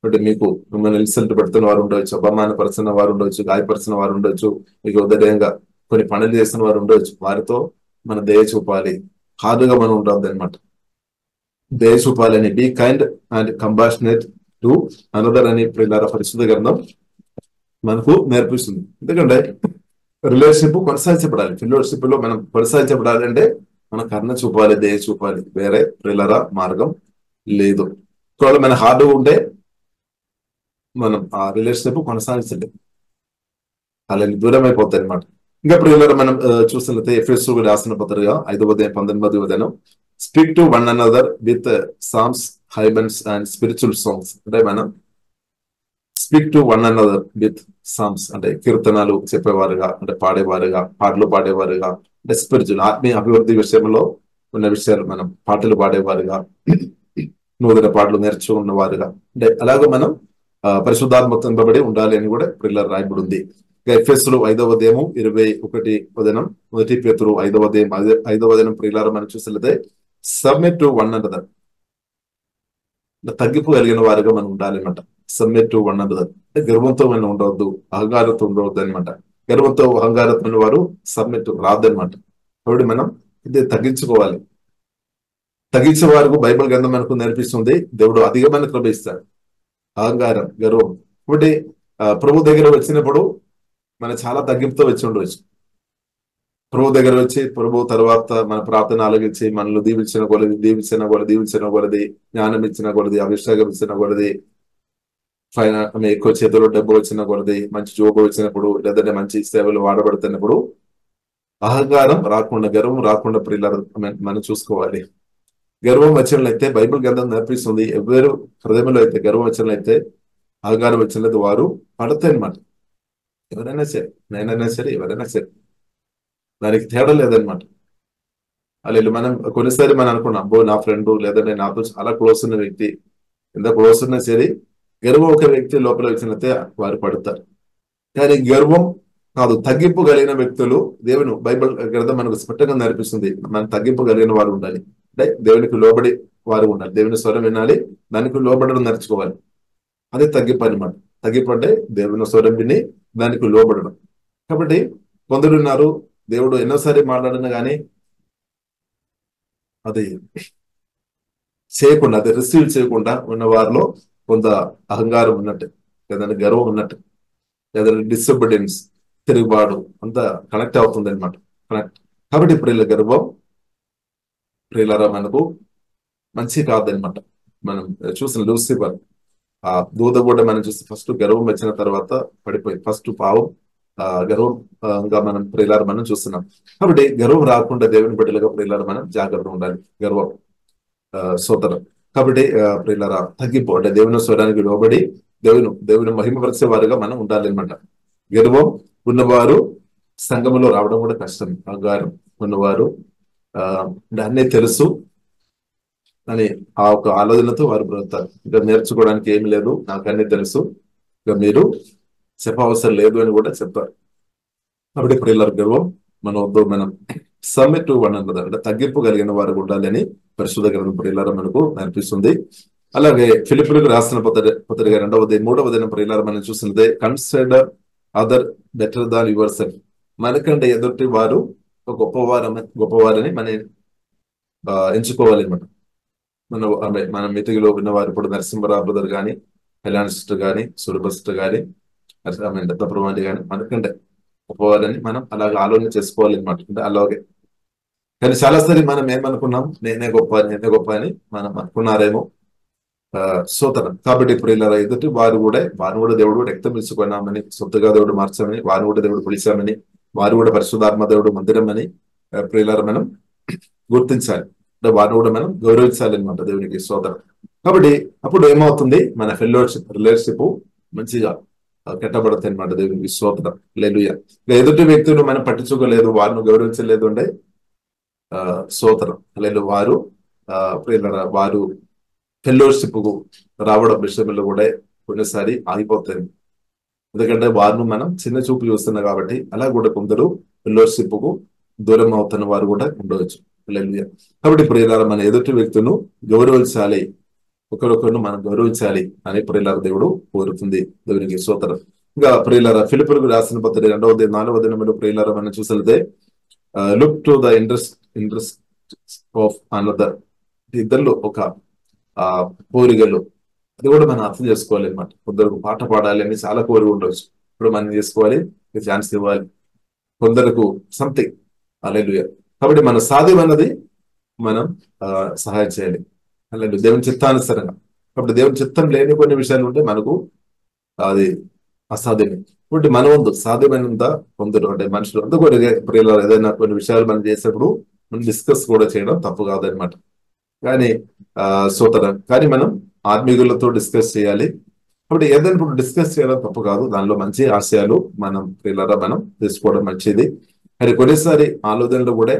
Speaker 4: అంటే మీకు మిమ్మల్ని ఇన్సల్ట్ పెడుతున్న వారు ఉండవచ్చు, అపమానపరిచిన వారు ఉండవచ్చు, గాయపరిచిన వారు ఉండొచ్చు, మీకు ఉదయంగా కొన్ని పనులు చేసిన వారు ఉండవచ్చు. వారితో మన దయ చూపాలి, హార్డ్గా మనం ఉండవద్దు అనమాట. దయ చూపాలని be kind and compassionate to another అని ప్రియులారా పరిశుద్ధ గ్రంథం మనకు నేర్పిస్తుంది. ఎందుకంటే రిలేషన్షిప్ కొనసాగించబడాలి. ఫెలోషిప్ లో మనం కొనసాగించబడాలి అంటే మన కర్ణ చూపాలి, దయ చూపాలి, వేరే ప్రియులారా మార్గం లేదు. ఒకవేళ మన హార్డ్ ఉంటే మనం ఆ రిలేషన్షిప్ కొనసాగించలేదు, అలా దూరం అయిపోతాయి అనమాట. ఇంకా ప్రియులారా మనం చూసినట్లయితే ఎఫెసీయులకు రాసిన పత్రిక 5వ అధ్యాయం 19వ వచనం, speak to one another with psalms, hymns and spiritual songs. అంటే మనం speak to one another with psalms అంటే కీర్తనలు చెప్పేవారుగా, అంటే పాడేవారుగా, పాటలు పాడేవారుగా, అంటే స్పిరిచువల్ ఆత్మీయ అభివృద్ధి విషయంలో ఉన్న విషయాలు మనం పాటలు పాడేవారుగా, నూతన పాటలు నేర్చుకున్న వారుగా, అంటే అలాగే మనం పరిశుద్ధాత్మతో నింపబడి ఉండాలి అని కూడా ప్రియులారా రాయబడి ఉంది. ఎఫెసీయులు 5వ అధ్యాయం 21వ వచనం, 1 పేతురు 5వ అధ్యాయం 5వ వచనం ప్రియులారా మనం చూసినట్లయితే సబ్మిట్ టు వన్ అనదర్, తగ్గింపు కలిగిన వారిగా మనం ఉండాలి అనమాట. సబ్మిట్ టు వన్ అనదర్ అంటే గర్వంతో మనం ఉండవద్దు, అహంకారంతో ఉండవద్దు అనమాట. గర్వంతో అహంకారమైన వారు సబ్మిట్ రాదనమాట. కాబట్టి మనం ఇది తగ్గించుకోవాలి. తగ్గించే వారికి బైబిల్ గ్రంథం మనకు నేర్పిస్తుంది దేవుడు అధికమైన కృప ఇస్తాడు. అహంకారం, గర్వం. కాబట్టి ప్రభు దగ్గర వచ్చినప్పుడు మనం చాలా తగ్గింపుతో వచ్చి ఉండవచ్చు. ప్రభు దగ్గర వచ్చి ప్రభు తర్వాత మన ప్రార్థన ఆలగించి మనల్ని దీవించిన కొలది జ్ఞానం ఇచ్చిన కొలది, అభిషేకం ఇచ్చిన కొలది, ఎక్కువ చేతిలో డబ్బు వచ్చిన కొలది, మంచి జోబు వచ్చినప్పుడు, లేదంటే మంచి సేవలు వాడబడుతున్నప్పుడు అహంకారం రాకుండా, గర్వం రాకుండా ప్రియులారా మనం చూసుకోవాలి. గర్వం వచ్చినట్లయితే బైబిల్ గ్రంథం నేర్పిస్తుంది, ఎవరు హృదయంలో అయితే గర్వం వచ్చినట్లయితే, అహంకారం వచ్చినట్లయితే వారు పడతాయి అనమాట. ఎవరైనా సరే, నేనైనా సరే, ఎవరైనా సరే, దానికి తేడా లేదనమాట. అలా మనం కొన్నిసారి మనం అనుకున్నాం, అబ్బో నా ఫ్రెండ్ లేదంటే నాతో చాలా క్లోజ్ ఉన్న వ్యక్తి, ఎంత క్లోజ్ ఉన్నా సరే గర్వం ఒక వ్యక్తి లోపల వచ్చినట్లయితే వారు పడతారు. కానీ గర్వం కాదు, తగ్గింపు కలిగిన వ్యక్తులు దేవుని బైబిల్ గ్రంథం మనకు స్పష్టంగా నేర్పిస్తుంది, మనం తగ్గింపు కలిగిన వారు ఉండాలి. అంటే దేవునికి లోబడి వారు ఉండాలి, దేవుని స్వరం వినాలి, దానికి లోబడడం నేర్చుకోవాలి. అదే తగ్గింపు అనమాట. తగ్గింపు అంటే దేవుని స్వరం విని దానికి లోబడడం. కాబట్టి కొందరు ఉన్నారు, దేవుడు ఎన్నోసారి మాట్లాడినా కానీ అది చేయకుండా, అది రిసీవ్ చేయకుండా ఉన్న వారిలో కొంత అహంకారం ఉన్నట్టు, లేదంటే గర్వం ఉన్నట్టు, లేదంటే డిసొబీడియన్స్, తిరుగుబాటు అంతా కనెక్ట్ అవుతుంది అనమాట. కనెక్ట్. కాబట్టి ప్రియుల గర్వం ప్రియులారా మనకు మంచి కాదనమాట. మనం చూసిన లూసిఫర్ ఆ దూత కూడా మనం చూస్తే ఫస్ట్ గర్వం వచ్చిన తర్వాత పడిపోయింది. ఫస్ట్ పావం గర్వంగా మనం ప్రియులారా మనం చూస్తున్నాం. కాబట్టి గర్వం రాకుండా దేవుని బిడ్డలుగా ప్రియులారా మనం జాగ్రత్తగా ఉండాలి. గర్వం సోదరం. కాబట్టి ప్రియులారా తగ్గిపో అంటే దేవుని స్వరానికి లోబడి దేవుని మహిమపరిచే వారుగా మనం ఉండాలి అనమాట. గర్వం ఉన్నవారు సంఘంలో రావడం కూడా కష్టం. అహంకారం ఉన్నవారు అన్నీ తెలుసు అని ఆ ఒక ఆలోచనతో వారు బ్రతుకుతారు. ఇంకా నేర్చుకోవడానికి ఏమి లేదు, నాకు అన్ని తెలుసు, ఇక మీరు చెప్పవసరం లేదు అని కూడా చెప్తారు. కాబట్టి ప్రియులారా గర్వం మన వద్దు. మనం సబ్మిట్ టు వన్ అనదర్ అంటే తగ్గింపు కలిగిన వారు ఉండాలి అని పరిశుద్ధ గ్రంథం ప్రియులారా మనకు నేర్పిస్తుంది. అలాగే ఫిలిప్పీయులకు రాసిన పత్రిక 2వ అధ్యాయం 3వ వచనం ప్రియులారా మనం చూసినదే, consider other better than yourself. మనకంటే ఎదుటి వారు గొప్పవారని మనం ఎంచుకోవాలి అనమాట. మన మితిలో ఉన్నవారు ఇప్పుడు నరసింహరావు బ్రదర్ కానీ, కళ్యాణ్ సిస్టర్ కానీ, సురభ సిస్టర్ కానీ, దత్తప్రభాంటి కానీ మనకంటే గొప్పవారని మనం అలాగే ఆలోచన చేసుకోవాలి అనమాట. అంటే అలాగే కానీ చాలాసారి మనం ఏమనుకున్నాం, నేనే గొప్ప అని మనం అనుకున్నారేమో సోతనం. కాబట్టి ప్రియులారా ఎదుటి వారు కూడా దేవుడు రక్తం ఇచ్చుకున్నామని, సొత్తుగా దేవుడు మార్చామని, వారు కూడా దేవుడు పిలిచామని, వారు కూడా పరిశుద్ధాత్మ దేవుడు మందిరం అని ప్రియులారా మనం గుర్తించాలి. అంటే వారిని కూడా మనం గౌరవించాలి అనమాట, దేవునికి సోదరం. కాబట్టి అప్పుడు ఏమవుతుంది, మన రిలేషన్షిప్ మంచిగా కట్టబడతాయి అనమాట, దేవునికి సోదరం. హల్లెలూయా. ఎదుటి వ్యక్తులు మనం పట్టించుకోలేదు, వారిని గౌరవించలేదు అంటే సోదరం లేదు. వారు ప్రియులారా వారు ఫెలోషిప్ కు రావడం విషయంలో కూడా కొన్నిసారి ఆగిపోతాయి. ఎందుకంటే వారిని మనం చిన్న చూపు చూస్తున్నాం కాబట్టి. అలా కూడా కొందరు ఫెలోషిప్ కు దూరం అవుతున్న వారు కూడా ఉండవచ్చు. కాబట్టి ప్రియులారా మన ఎదుటి వ్యక్తులను గౌరవించాలి, ఒకరొకరిని మనం గౌరవించాలి అని ప్రియులారా దేవుడు కోరుతుంది, దేవునికి స్తోత్రం. ఇంకా ప్రియులారా ఫిలిప్పీయులకు రాసిన పత్రిక 2వ అధ్యాయం 4వ వచనంలో ప్రియులారా మనం చూసినట్లయితే, look to the interest of another. ఇద్దరు ఒక కోరికలు, అది కూడా మనం అర్థం చేసుకోవాలి అనమాట. కొందరికి పాట పాడాలి అని చాలా కోరిక ఉండవచ్చు, ఇప్పుడు మనం చేసుకోవాలి, ఛాన్స్ ఇవ్వాలి. కొందరకు సంథింగ్ హల్లెలూయా కాబట్టి మన సాధ్యమైనది మనం సహాయం చేయాలి. అలాగే దేవుని చిత్తానుసారంగా. కాబట్టి దేవుని చిత్తం లేని కొన్ని విషయాలు ఉంటే మనకు అది అసాధ్యమే. కాబట్టి మన వంతు సాధ్యమైనంత పొందడం అంటే మనుషులు అందుకు ప్రియులారా ఏదైనా కొన్ని విషయాలు మనం చేసేప్పుడు మనం డిస్కస్ కూడా చేయడం తప్పు కాదనమాట. కానీ కానీ మనం ఆత్మీయులతో డిస్కస్ చేయాలి. కాబట్టి ఏదైనా ఇప్పుడు డిస్కస్ చేయడం తప్పు కాదు. దానిలో మంచి ఆశయాలు మనం ప్రియులారా మనం తీసుకోవడం మంచిది. కానీ కొన్నిసారి ఆలోచనలు కూడా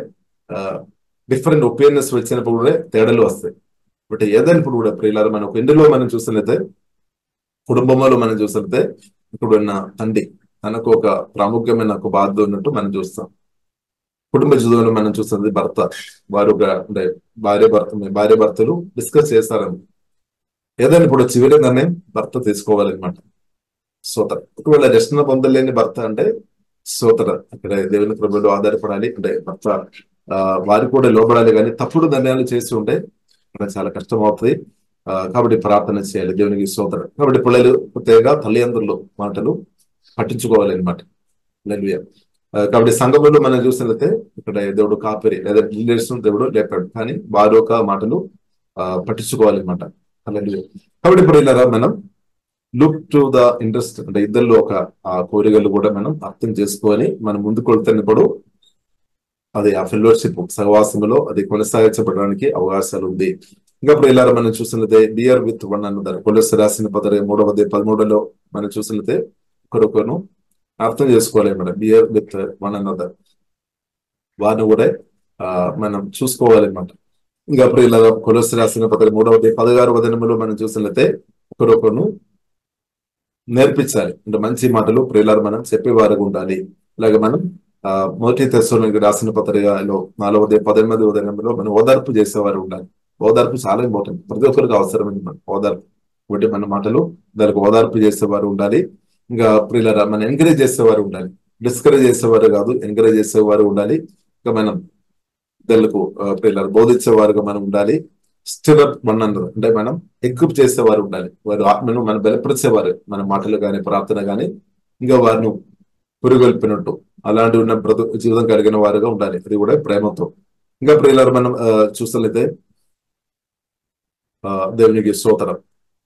Speaker 4: డిఫరెంట్ ఒపీనియన్స్ వచ్చినప్పుడు కూడా తేడాలు వస్తాయి. బట్ ఏదైనా ఇప్పుడు కూడా ప్రియులారా మనం ఒక ఇందులో మనం చూసినట్లయితే కుటుంబంలో మనం చూసినట్లయితే ఇప్పుడున్న తండ్రి తనకు ఒక ప్రాముఖ్యమైన ఒక బాధ్యత ఉన్నట్టు మనం చూస్తాం. కుటుంబ జీవితంలో మనం చూస్తుంది భర్త వారు అంటే భార్య భర్తలు డిస్కస్ చేస్తారని ఏదైనా ఇప్పుడు చివరి నిర్ణయం భర్త తీసుకోవాలన్నమాట. సోదర ఒకవేళ రక్షణ పొందలేని భర్త అంటే సోదర అక్కడ దేవుని కృపలో ఆధారపడాలి. అంటే భర్త వారు కూడా లోబడాలి. కానీ తప్పుడు నిర్ణయాలు చేసి ఉంటే అక్కడ చాలా కష్టం అవుతుంది. కాబట్టి ప్రార్థన చేయాలి దేవునికి సోదర. కాబట్టి పిల్లలు ప్రత్యేకంగా తల్లిదండ్రులు మాటలు పట్టించుకోవాలన్నమాట. కాబట్టి సంఘంలో మనం చూసినట్లయితే ఇక్కడ దేవుడు కాపరి లేదా లీడర్స్ దేవుడు లేపాడు, కానీ వారి యొక్క మాటలు పట్టించుకోవాలన్నమాట. కాబట్టి ఇప్పుడు ఇలా మనం లుక్ టు ద ఇంట్రెస్ట్ అంటే ఇద్దరిలో ఒక కోరికలు కూడా మనం అర్థం చేసుకొని మనం ముందుకు వెళ్తున్నప్పుడు అది ఆ ఫెలోషిప్ సహవాసంలో అది కొనసాగించబడడానికి అవకాశాలు ఉంది. ఇంకా ఇప్పుడు ఇలా మనం చూసినట్లయితే బియర్ విత్ వన్ అన్నదారు కొలెస్ రాసిన 13:13 మనం చూసినట్లయితే ఒకరొకరును అర్థం చేసుకోవాలి అన్నమాట. బియర్ విత్ వన్ అన్నదర్ వారిని కూడా మనం చూసుకోవాలి అన్నమాట. ఇంకా అప్పుడు ఇలా కొలెస్ రాసిన 13:16 మనం చూసినట్లయితే ఒకరొకరును నేర్పించాలి. అంటే మంచి మాటలు ప్రియులారు మనం చెప్పేవారుగా ఉండాలి. అలాగే మనం మొదటి తెస్సలోనికి రాసిన పత్రికలో 4:18 మనం ఓదార్పు చేసేవారు ఉండాలి. ఓదార్పు చాలా ఇంపార్టెంట్, ప్రతి ఒక్కరికి అవసరమైంది మన ఓదార్పు. ఒకటి మన మాటలు దానికి ఓదార్పు చేసేవారు ఉండాలి. ఇంకా ప్రియులారా మనం ఎంకరేజ్ చేసేవారు ఉండాలి, డిస్కరేజ్ చేసేవారు కాదు, ఎంకరేజ్ చేసేవారు ఉండాలి. ఇంకా మనం ఇద్దరులకు ప్రియులారా బోధించేవారుగా మనం ఉండాలి. స్టిరప్ వన్ అన్నది అంటే మనం ఎక్విప్ చేసేవారు ఉండాలి. వారు ఆత్మను మనం బలపరిచేవారు మన మాటలు కానీ ప్రార్థన కానీ ఇంకా వారిని పురుగొల్పినట్టు అలాంటి ఉన్న జీవితం కలిగిన వారుగా ఉండాలి. అది కూడా ప్రేమతో. ఇంకా ప్రియులారా మనం చూసినట్లయితే దేవునికి స్తోత్రం.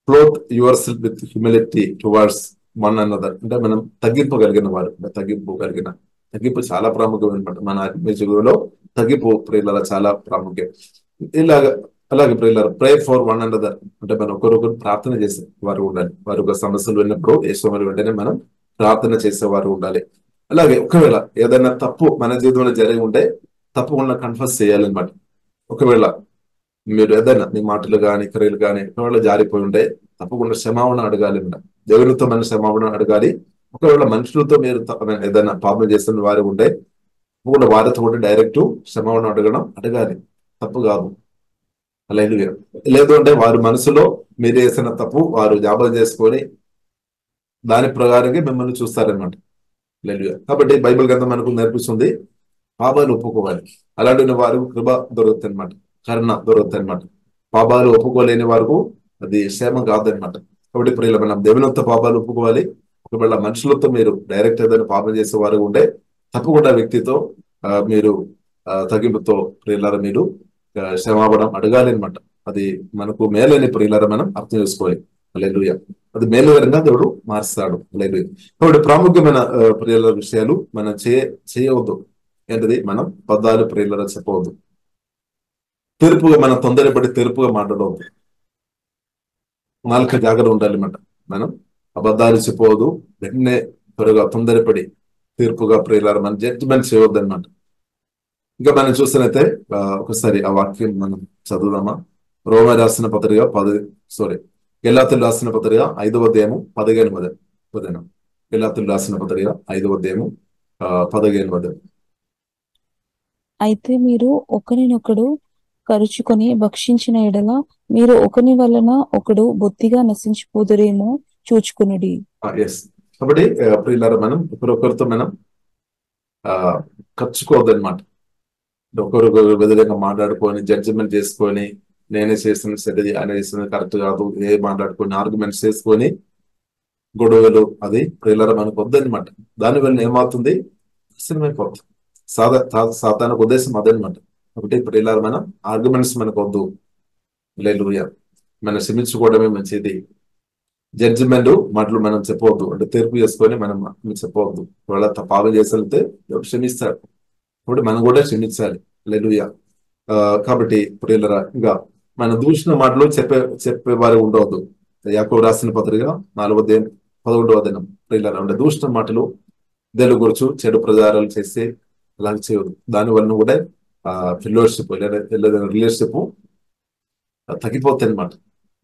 Speaker 4: Cloth your self with humility towards one another అంటే మనం తగ్గింపగలిగిన వారు. తగ్గింపు చాలా ప్రాముఖ్యమైన మన ఆత్మీయ జీవితంలో తగ్గింపు ప్రియులారా చాలా ప్రాముఖ్యం. అలాగే ప్రియులారా ప్రే ఫర్ వన్ అనదర్ అంటే మనం ఒకరొకరు ప్రార్థన చేసే వారు ఉండాలి. వారి ఒక సమస్యలు విన్నప్పుడు ఏ సమయంలో వెంటనే మనం ప్రార్థన చేసేవారు ఉండాలి. అలాగే ఒకవేళ ఏదైనా తప్పు మన జీవితంలో జరిగి ఉంటే తప్పకుండా కన్ఫర్స్ చేయాలన్నమాట. ఒకవేళ మీరు ఏదైనా మీ మాటలు కానీ క్రియలు కానీ ఒకవేళ జారిపోయి ఉంటే తప్పకుండా క్షమాపణ అడగాలి. దేవునితో మన క్షమాపణ అడగాలి. ఒకవేళ మనుషులతో మీరు ఏదైనా పాపం చేస్తున్న వారు ఉంటే తప్పకుండా వారితో కూడా డైరెక్ట్ క్షమాపణ అడగాలి, తప్పు కాదు. అలాగే లేదు అంటే వారి మనసులో మీరు చేసిన తప్పు వారు జ్ఞాపకం చేసుకొని దాని ప్రకారంగా మిమ్మల్ని చూస్తారనమాట. కాబట్టి బైబిల్ గ్రంథం మనకు నేర్పిస్తుంది పాపాలు ఒప్పుకోవాలి. అలాంటి వారు కృప దొరుకుతుంది అనమాట, కరుణ దొరుకుతుంది అనమాట. పాపాలు ఒప్పుకోలేని వారికి అది క్షేమం కాదనమాట. కాబట్టి ఇప్పుడు మనం దేవునితో పాపాలు ఒప్పుకోవాలి. ఒకవేళ మనుషులతో మీరు డైరెక్ట్ ఏదైనా పాపం చేసే వారు ఉంటే తప్పకుండా వ్యక్తితో మీరు తగ్గింపుతో ప్రియులారా మీరు క్షమాపణ అడగాలి అనమాట. అది మనకు మేలని ప్రియులారా మనం అర్థం చేసుకోవాలి. హల్లెలూయా. అది మేలుకరంగా దేవుడు మారుస్తాడు. హల్లెలూయా. కాబట్టి ప్రాముఖ్యమైన ప్రియుల విషయాలు మనం చేయవద్దు. ఏంటిది మనం పదాలు ప్రియులారా చెప్పవద్దు. తీర్పుగా మనం తొందరపడి తీర్పుగా మాట్లాడవద్దు. నాలుక జాగ్రత్త ఉండాలి అన్నమాట. మనం అబద్ధాలు చెప్పవద్దు. వెంటనే త్వరగా తొందరపడి తీర్పుగా ప్రియులారా మనం జడ్జిమెంట్ చేయవద్దు అనమాట. ఇంకా మనం చూసినైతే ఒకసారి ఆ వాక్యం మనం చదువుదామా? రోమ రాసిన పత్రిక గెలాతులు రాసిన పత్రిక 5వ అధ్యాయము 15. గెలాతులు రాసిన పత్రిక 5వ అధ్యాయము 15.
Speaker 1: అయితే మీరు ఒకరినొకడు కరుచుకొని భక్షించిన ఎడల మీరు ఒకని వలన ఒకడు బొత్తిగా నశించిపోదురేమో చూచుకునుడి.
Speaker 4: కాబట్టి ప్రియులారా మనం ఒకరొకరితో మనం ఖర్చుకోవద్దనమాట. ఒకరికొకరు విధంగా మాట్లాడుకొని జడ్జిమెంట్ చేసుకొని నేనే చేస్తున్న సరిది ఆయన చేస్తున్నది కరెక్ట్ కాదు ఏ మాట్లాడుకొని ఆర్గ్యుమెంట్స్ చేసుకొని గొడవలు అది ప్రియులారా మనకు వద్దనమాట. దానివల్ల ఏమవుతుంది? నాశనమైపోతుంది. సాతానికి ఉద్దేశం అదనమాట. కాబట్టి ఇప్పుడు ఇలా మనం ఆర్గ్యుమెంట్స్ మనకు వద్దు. హల్లెలూయా. మనం క్షమించుకోవడమే మంచిది. జడ్జిమెంట్ మాటలు మనం చెప్పవద్దు, అంటే తీర్పు చేసుకొని మనం చెప్పవద్దు. ఒకవేళ పాపం చేసేస్తే క్షమిస్తాడు, కాబట్టి మనం కూడా క్షమించాలి. హల్లెలూయా. కాబట్టి ఇప్పుడు ఇంకా మన దూషణ మాటలు చెప్పేవారు ఉండవద్దు. యాకోబు రాసిన పత్రిక 4:11 అంటే దూషణ మాటలు దేవుని గురించి చెడు ప్రచారాలు చేస్తే అలా చేయదు. దాని వలన కూడా ఫెలోషిప్ లేదా రిలేషన్షిప్ తగ్గిపోతాయి అనమాట,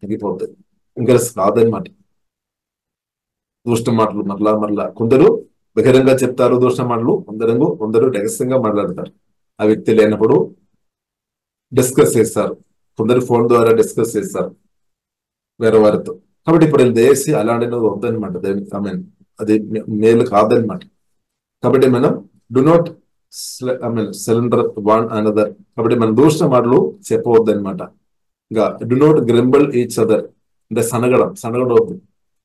Speaker 4: తగ్గిపోతాయి, ఇంకా కాదనమాట. దూషణ మాటలు మరలా కొందరు బహిరంగంగా చెప్తారు దూషణ మాటలు, కొందరు రహస్యంగా మాట్లాడతారు. ఆ వ్యక్తి లేనప్పుడు డిస్కస్ చేస్తారు, కొందరు ఫోన్ ద్వారా డిస్కస్ చేస్తారు వేరే వారితో. కాబట్టి ఇప్పుడు దేశీ అలాంటిది వద్దనమాట. అది మేలు కాదనమాట. కాబట్టి మనం do not cylinder one another. కాబట్టి మనం దూషణ మాటలు చెప్పవద్దు అనమాట. ఇంకా డు నాట్ గ్రింబల్ ఈచ్ అదర్, అంటే సనగడవద్దు.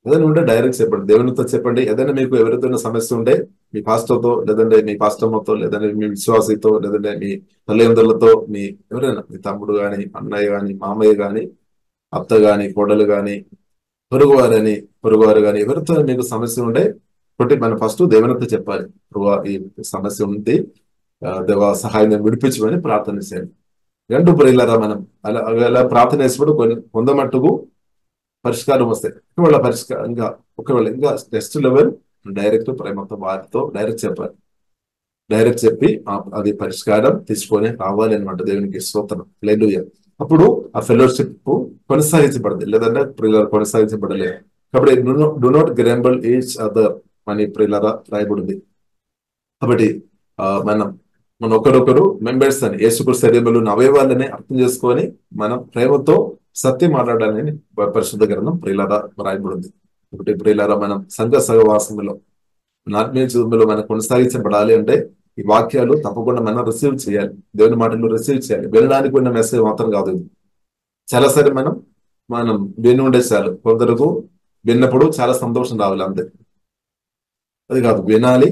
Speaker 4: ఏదైనా ఉంటే డైరెక్ట్ చెప్పండి, దేవునితో చెప్పండి. ఏదైనా మీకు ఎవరితో సమస్య ఉంటే మీ పాస్టర్తో, లేదంటే మీ పాస్టమ్మతో, లేదంటే మీ విశ్వాసితో, లేదంటే మీ తల్లిదండ్రులతో, మీ ఎవరైనా మీ తమ్ముడు గాని, అన్నయ్య గాని, మామయ్య గాని, అత్త గాని, కోడలు గాని, పొరుగువారు గాని, ఎవరితో మీకు సమస్య ఉంటే ఒకటి మనం ఫస్ట్ దేవునితో చెప్పాలి. ఈ సమస్య ఉంది, దేవ సహాయం విడిపించమని ప్రార్థన చేయాలి. రెండు ప్రియులారా మనం అలా ప్రార్థన చేసినప్పుడు కొంత మట్టుకు పరిష్కారం వస్తాయి. ఒకవేళ ఇంకా నెక్స్ట్ లెవెల్ డైరెక్ట్ ప్రేమతో వారితో డైరెక్ట్ చెప్పాలి. డైరెక్ట్ చెప్పి అది పరిష్కారం తీసుకొని రావాలి అనమాట. దేవునికి స్తోత్రం. హల్లెలూయా. అప్పుడు ఆ ఫెలోషిప్ కొనసాగించబడదు, లేదంటే ప్రియులారా కొనసాగించబడలేదు. కాబట్టి do not crumble each other అని ప్రియులారా రాయబడింది. కాబట్టి మన ఒకరొకరు మెంబర్స్ అని యేసుక్రీస్తు శరీరంలో అవయవాలని అర్థం చేసుకొని మనం ప్రేమతో సత్యం మాట్లాడాలని పరిశుద్ధ గ్రంథం ప్రియులారా రాయబడింది. ఒకటి ప్రియులారా మనం సంఘ సహవాసంలో ఆత్మీయ జీవితంలో మనం కొనసాగించబడాలి అంటే ఈ వాక్యాలు తప్పకుండా మనం రిసీవ్ చేయాలి. దేవుని మాటలు రిసీవ్ చేయాలి. వినడానికి ఉన్న మెసేజ్ మాత్రం కాదు. చాలా సరే మనం విని ఉండే చాలు. కొందరకు విన్నప్పుడు చాలా సంతోషం రావాలి, అంతే. అది కాదు, వినాలి,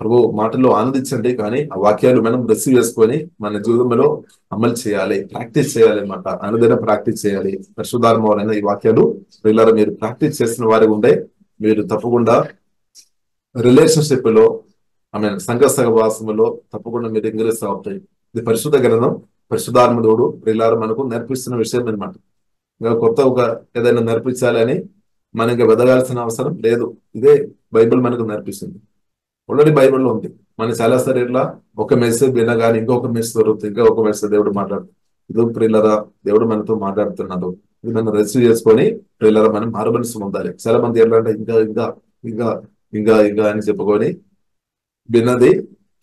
Speaker 4: ప్రభు మాటల్లో ఆనందించండి, కానీ ఆ వాక్యాలు మనం రిసీవ్ చేసుకొని మన జీవితంలో అమలు చేయాలి, ప్రాక్టీస్ చేయాలి అనమాట. అనుదిన ప్రాక్టీస్ చేయాలి. పరిశుద్ధాత్మ వలన ఈ వాక్యాలు పిల్లలు మీరు ప్రాక్టీస్ చేసిన వారి ఉండే మీరు తప్పకుండా రిలేషన్షిప్ లో సంఘ సహవాసములో తప్పకుండా మీరు ఇంగ్లీష్ అవుతాయి. ఇది పరిశుద్ధ గ్రంథం, పరిశుద్ధాత్ముడు పిల్లలు మనకు నేర్పిస్తున్న విషయం అనమాట. ఇంకా కొత్త ఏదైనా నేర్పించాలి అని మనం ఇంకా వెదగాల్సిన అవసరం లేదు. ఇదే బైబిల్ మనకు నేర్పిస్తుంది. ఆల్రెడీ బైబిల్లో ఉంది. మనం చాలాసారి ఇట్లా ఒక మెసేజ్ వినగానే ఇంకొక మెసేజ్ దొరుకుతుంది, ఇంకొక మెసేజ్ దేవుడు మాట్లాడుతుంది. ఇది ప్రియులరా దేవుడు మనతో మాట్లాడుతున్నాడు. ఇది మనం రిసీవ్ చేసుకొని ప్రియులరా మనం మారుమనసు పొందాలి. చాలా మంది ఎట్లా అంటే ఇంకా ఇంకా ఇంకా ఇంకా ఇంకా అని చెప్పుకొని విన్నది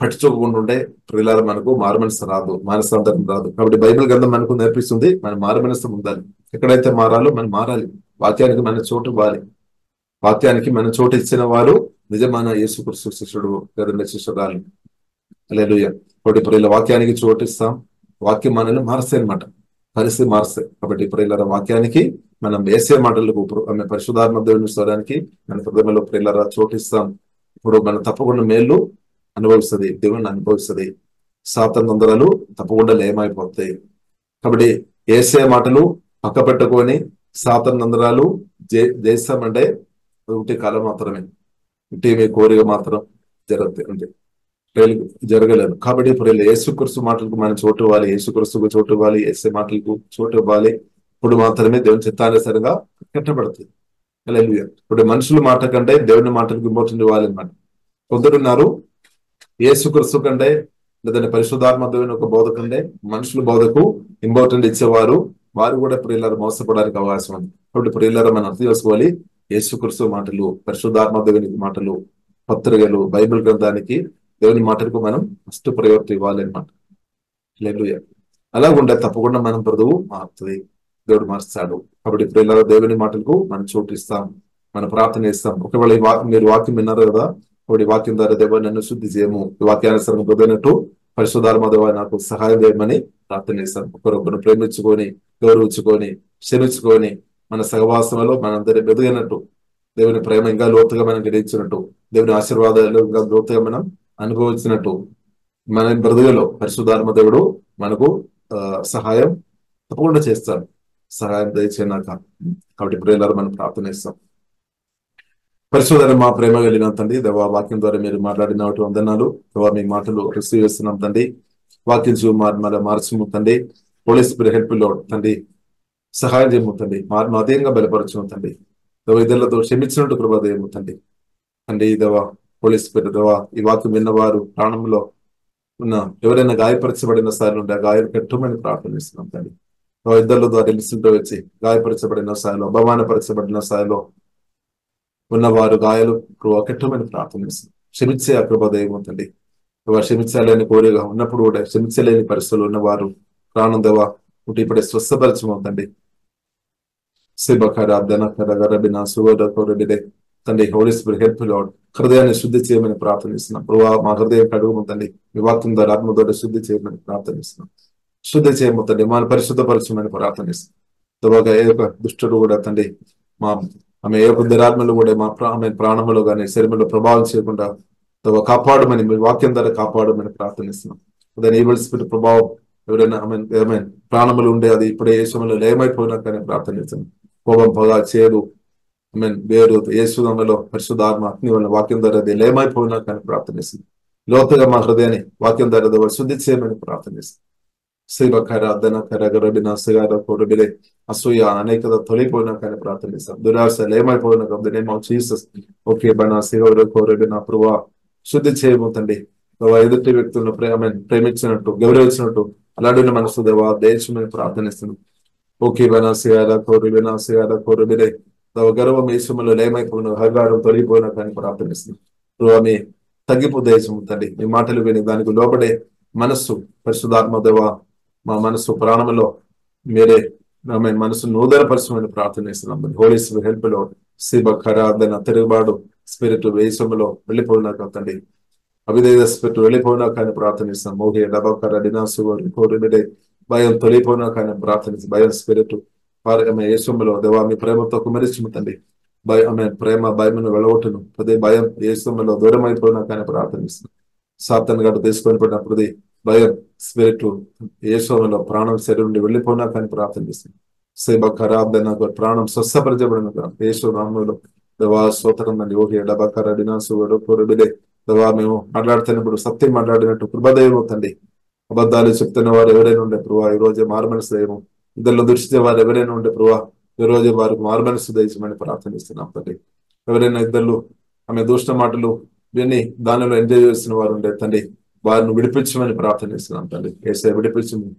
Speaker 4: పట్టించుకోకుండా ఉంటే ప్రియులరా మనకు మారుమనసు రాదు, మానసాంతరం రాదు. కాబట్టి బైబిల్ గ్రంథం మనకు నేర్పిస్తుంది మనం మారుమనసు పొందాలి. ఎక్కడైతే మారాలో మనం మారాలి. వాక్యానికి మన చోటు ఇవ్వాలి. వాక్యానికి మన చోటు ఇచ్చిన వారు నిజమైన యేసుక్రీస్తు శిష్యుడు, లేదంటే శిష్యురాలు. హల్లెలూయా. కాబట్టి ప్రియుల వాక్యానికి చోటు ఇస్తాం. వాక్యం మనల్ని మారుస్తాయి అనమాట, పరిస్థితి మారుస్తాయి. కాబట్టి ప్రియుల వాక్యానికి మనం వేసే మాటలకు పరిశుద్ధాత్మ దేవుని స్వరానికి మన హృదయంలో ప్రియుల చోటు ఇస్తాం. ఇప్పుడు మనం తప్పకుండా మేలు అనుభవిస్తుంది, దేవుని అనుభవిస్తుంది. సాతాను తంత్రాలు తప్పకుండా లయమైపోతాయి. కాబట్టి వేసే మాటలు పక్క పెట్టుకొని సాతాను తంత్రాలు చేస్తామంటే ఒకటి కాలం మాత్రమే, ఇంటి మీ కోరిక మాత్రం జరగలేదు. కాబట్టి ఇప్పుడు యేసుక్రీస్తు మాటలకు మనం చోటు ఇవ్వాలి, యేసుక్రీస్తుకు చోటు ఇవ్వాలి, యేసే మాటలకు చోటు ఇవ్వాలి. ఇప్పుడు మాత్రమే దేవుని చిత్తానుసారంగా కట్టబడుతుంది. హల్లెలూయా. ఇప్పుడు మనుషుల మాట కంటే దేవుని మాటలకు ఇంపార్టెంట్ ఇవ్వాలి అన్నమాట. కొందరున్నారు యేసుక్రీస్తు కంటే లేదంటే పరిశుద్ధాత్మ దేవుని ఒక బోధ కంటే మనుషుల బోధకు ఇంపార్టెంట్ ఇచ్చేవారు, వారు కూడా ప్రియులారా మోసపోవడానికి అవకాశం ఉంది. కాబట్టి ప్రియులారా మనం అర్థం చేసుకోవాలి. యేసుక్రీస్తు మాటలు, పరిశుద్ధాత్మ దేవుని మాటలు, పత్రికలు, బైబిల్ గ్రంథానికి దేవుని మాటలకు మనం ఫస్ట్ ప్రయారిటీ ఇవ్వాలి అన్నమాట. హల్లెలూయా. అలాగుంటే తప్పకుండా మనం ప్రభువు మారుతుంది, దేవుడు మార్చాడు. కాబట్టి ప్రియులారా దేవుని మాటలకు మనం చోటు ఇస్తాం, మనం ప్రార్థన చేస్తాం. ఒకవేళ మీరు వాక్యం విన్నారు కదా, ఒకటి వాక్యం ద్వారా దేవ నన్ను శుద్ధి చేయము, వాక్యానుసరం కుదిరినట్టు పరిశుద్ధాత్మ దేవ నాకు సహాయం చేయమని ప్రార్థన చేస్తాం. ఒకరొకరు ప్రేమించుకొని, గౌరవించుకొని, క్షమించుకొని మన సహవాసంలో మనందరి ఎదిగినట్టు, దేవుని ప్రేమ ఇంకా లోతుగా మనం గ్రహించినట్టు, దేవుని ఆశీర్వాదాలు ఇంకా లోతుగా మనం అనుభవించినట్టు మన బ్రతుకులో పరిశుద్ధాత్మ దేవుడు మనకు సహాయం తప్పకుండా చేస్తాడు. సహాయం దయచేయనాక కాబట్టి ప్రేరణ మనం ప్రార్థన చేస్తాం. పరిశోధన మా ప్రేమ కలిగిన తండ్రి, దేవా వాక్యం ద్వారా మీరు మాట్లాడిన వందనాలు. దేవా మీ మాటలు రిసీవ్ చేస్తున్నాం తండ్రి. వాక్యం మార్చము తండ్రి. పోలీస్ హెల్ప్ లో తండ్రి సహాయం చేయము తండ్రి. మార్మ అదేంగా బలపరచము తండ్రి. దేవ ఇద్దరితో క్షమించినట్టు కృపదేయము తండ్రి. తండ్రి దేవా పోలీస్ దేవా ఈ వాక్యం విన్నవారు ప్రాణంలో ఉన్న ఎవరైనా గాయపరచబడిన స్థాయిలో ఉంటే ఆ గాయాలు కట్టుమని ప్రార్థనిస్తున్నాం తండ్రి. ఇద్దరు ద్వారా లిస్టులతో వచ్చి గాయపరచబడిన స్థాయిలో, అవమానపరచబడిన స్థాయిలో ఉన్నవారు గాయాలు కట్టుమని ప్రార్థనిస్తున్నాం. క్షమించే ఆ కృపదేయము తండ్రి. క్షమించాలని కోరిగా ఉన్నప్పుడు కూడా క్షమించలేని పరిస్థితులు ఉన్నవారు ప్రాణం దేవా ఉంటే ఇప్పుడే స్వస్థపరచమవుతండి. తండ్రి హోలీ స్పిరిట్ హెల్ప్ లార్డ్ హృదయాన్ని శుద్ధి చేయమని ప్రార్థనిస్తున్నాం. మా హృదయం కడుగుముతండి. మీ వాక్యం ద్వారా ఆత్మ ద్వారా శుద్ధి చేయమని ప్రార్థనిస్తున్నాం. శుద్ధి చేయముతండి. మన పరిశుద్ధపరచమని ప్రార్థనిస్తున్నాం. ఏ ఒక దుష్టుడు కూడా తండ్రి ఆమె ఏ ఒక్క దురాత్మలు కూడా ఆమె ప్రాణములో కానీ శరీరంలో ప్రభావం చేయకుండా కాపాడమని మీ వాక్యం ద్వారా కాపాడమని ప్రార్థనిస్తున్నాం. దాని ఈవిల్ స్పిరిట్ ప్రభావం ఎవరైనా ఆమె ప్రాణములు ఉండే అది ఇప్పుడే ఏ సమయంలో లేమైపోయినా కానీ ప్రార్థనిస్తున్నాం. కోపం, పొగ, చేదు వేరు యేసునామములో పరిశుద్ధాత్మ అగ్ని వల్ల వాక్యం ద్వారా అది లేమైపోయినా కానీ ప్రార్థనిస్తుంది. లోతుగా మా హృదయాన్ని వాక్యం ద్వారా శుద్ధి చేయమని ప్రార్థనిస్తుంది. అసూయ అనేకత తొలిపోయినా కానీ ప్రార్థనిస్తాం. దురాశ లేమైపోయినా జీసస్ ఓకే బనా నా ప్రభా శుద్ధి చేయబోతండి. ఎదుటి వ్యక్తులను ప్రేమించినట్టు గౌరవించినట్టు అలాంటి మనసు దేవా దేశమని ప్రార్థనిస్తున్నాం. ఓకే బనాసియాల కోరు వినాసియాల కోరుబిరే గర్వం యేసులో లేమైపోయిన హగారం తొలగిపోయినా కానీ ప్రార్థనిస్తున్నాం. ప్రభా మీ తగ్గిపో దేశము తండ్రి. మీ మాటలు విని దానికి లోబడే మనస్సు పరిశుద్ధాత్మ దేవా మా మనస్సు ప్రాణంలో మీరే మనసు నూతనపరచమని ప్రార్థనిస్తున్నాం. హోలీ స్పిరిట్ హెల్ప్ లో ఖరాదన తిరుగుబాటు స్పిరిట్ వేసములో వెళ్ళిపోయినాక తండ్రి అవిధేయ స్పిరిట్ వెళ్ళిపోయినా కానీ ప్రార్థనిస్తాం. మోహే డబకర డినాసు కోరిబిడే భయం తొలిపోయినా కానీ ప్రార్థనిస్తాం. భయం స్పిరిట్ ఆమె యేసులో దేవా మీ ప్రేమతో కుమరించము తండ్రి. ఆమె ప్రేమ భయమును వెళ్ళగొట్టును. అదే భయం యేసులో దూరం అయిపోయినా కానీ ప్రార్థనిస్తాం. సాతాను గడ్డ తీసుకొని పడినప్పుడు భయం స్పిరిట్ యేసులో ప్రాణం శరీరం నుండి వెళ్ళిపోయినా కానీ ప్రార్థనిస్తాం. సేబ ఖరాబ్ ప్రాణం స్వస్థపరచబడిన యేసు నామములో దేవా స్తోత్రం అండి. ఓహే డబకర డినాసు కోరిబిడే దేవా మేము మాట్లాడుతున్నప్పుడు సత్యం మాట్లాడినట్టు కృపదయం తండ్రి. అబద్ధాలు చెప్తున్న వారు ఎవరైనా ఉండే ప్రభా ఈ రోజే మారుమనసు దయము. ఇద్దరిలో దృష్టి వారు ఎవరైనా ఉండే ప్రభా ఈ రోజు వారికి మారుమనసు దయచమని ప్రార్థనిస్తున్నాం తండ్రి. ఎవరైనా ఇద్దరు ఆమె దూషణ మాటలు విని దానిలో ఎంజాయ్ చేస్తున్న వారు ఉండే తండ్రి వారిని విడిపించమని ప్రార్థనిస్తున్నాం తండ్రి. ఏసే విడిపించము.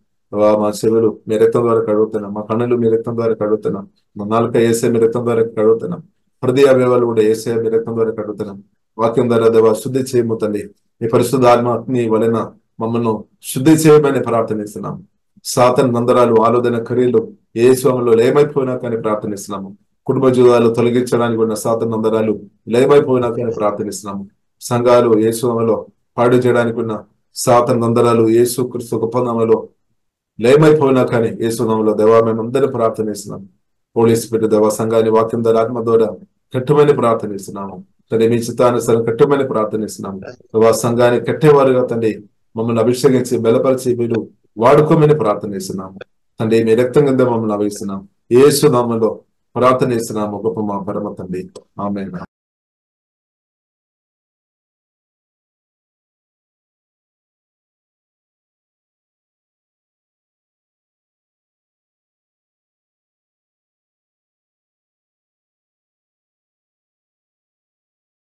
Speaker 4: మా చెవులు మీ రక్తం ద్వారా కడుగుతున్నాం. మా కన్నులు మీ రక్తం ద్వారా కడుగుతున్నాం. మా నాలుక ఏసే మీ రక్తం ద్వారా కడుగుతున్నాం. హృదయ అవయవాలు కూడా ఏసే మీ రక్తం ద్వారా కడుగుతున్నాం. వాక్యం ద్వారా దేవా శుద్ధి చేయము తండ్రి. మీ పరిశుద్ధాత్మ అగ్ని వలన మమ్మల్ని శుద్ధి చేయమని ప్రార్థనిస్తున్నాం. సాతాను నందరాలు ఆలోచన క్రియలు ఏ స్వామిలో లేమైపోయినా కానీ ప్రార్థనిస్తున్నాము. కుటుంబ జీవాలు తొలగించడానికి ఉన్న సాతాను నందరాలు లేమైపోయినా కానీ ప్రార్థనిస్తున్నాము. సంఘాలు ఏ స్వామిలో పాడు చేయడానికి ఉన్న సాతాను నందరాలు యేసు క్రీస్తు గొప్ప నామములో లేమైపోయినా కానీ యేసునామములో దేవా మేమందరినీ ప్రార్థనిస్తున్నాం. పోలీస్ పెట్టి దేవా సంఘాన్ని వాక్యం ద్వారా ఆత్మ ద్వారా కట్టుమని ప్రార్థనిస్తున్నాము. తండ్రి మీ చిత్తానుసారం కట్టుమని ప్రార్థనిస్తున్నాము. దేవా సంఘాన్ని కట్టేవారుగా తండ్రి మమ్మల్ని అభిషేకించి బలపరిచి మీరు వాడుకోమని ప్రార్థనిస్తున్నాము. తండ్రి మీ రక్తం కింద మమ్మల్ని అభిస్తున్నాం. యేసు నామములో ప్రార్థనిస్తున్నాము. గొప్ప మా పరమ తండ్రి. ఆమేన్.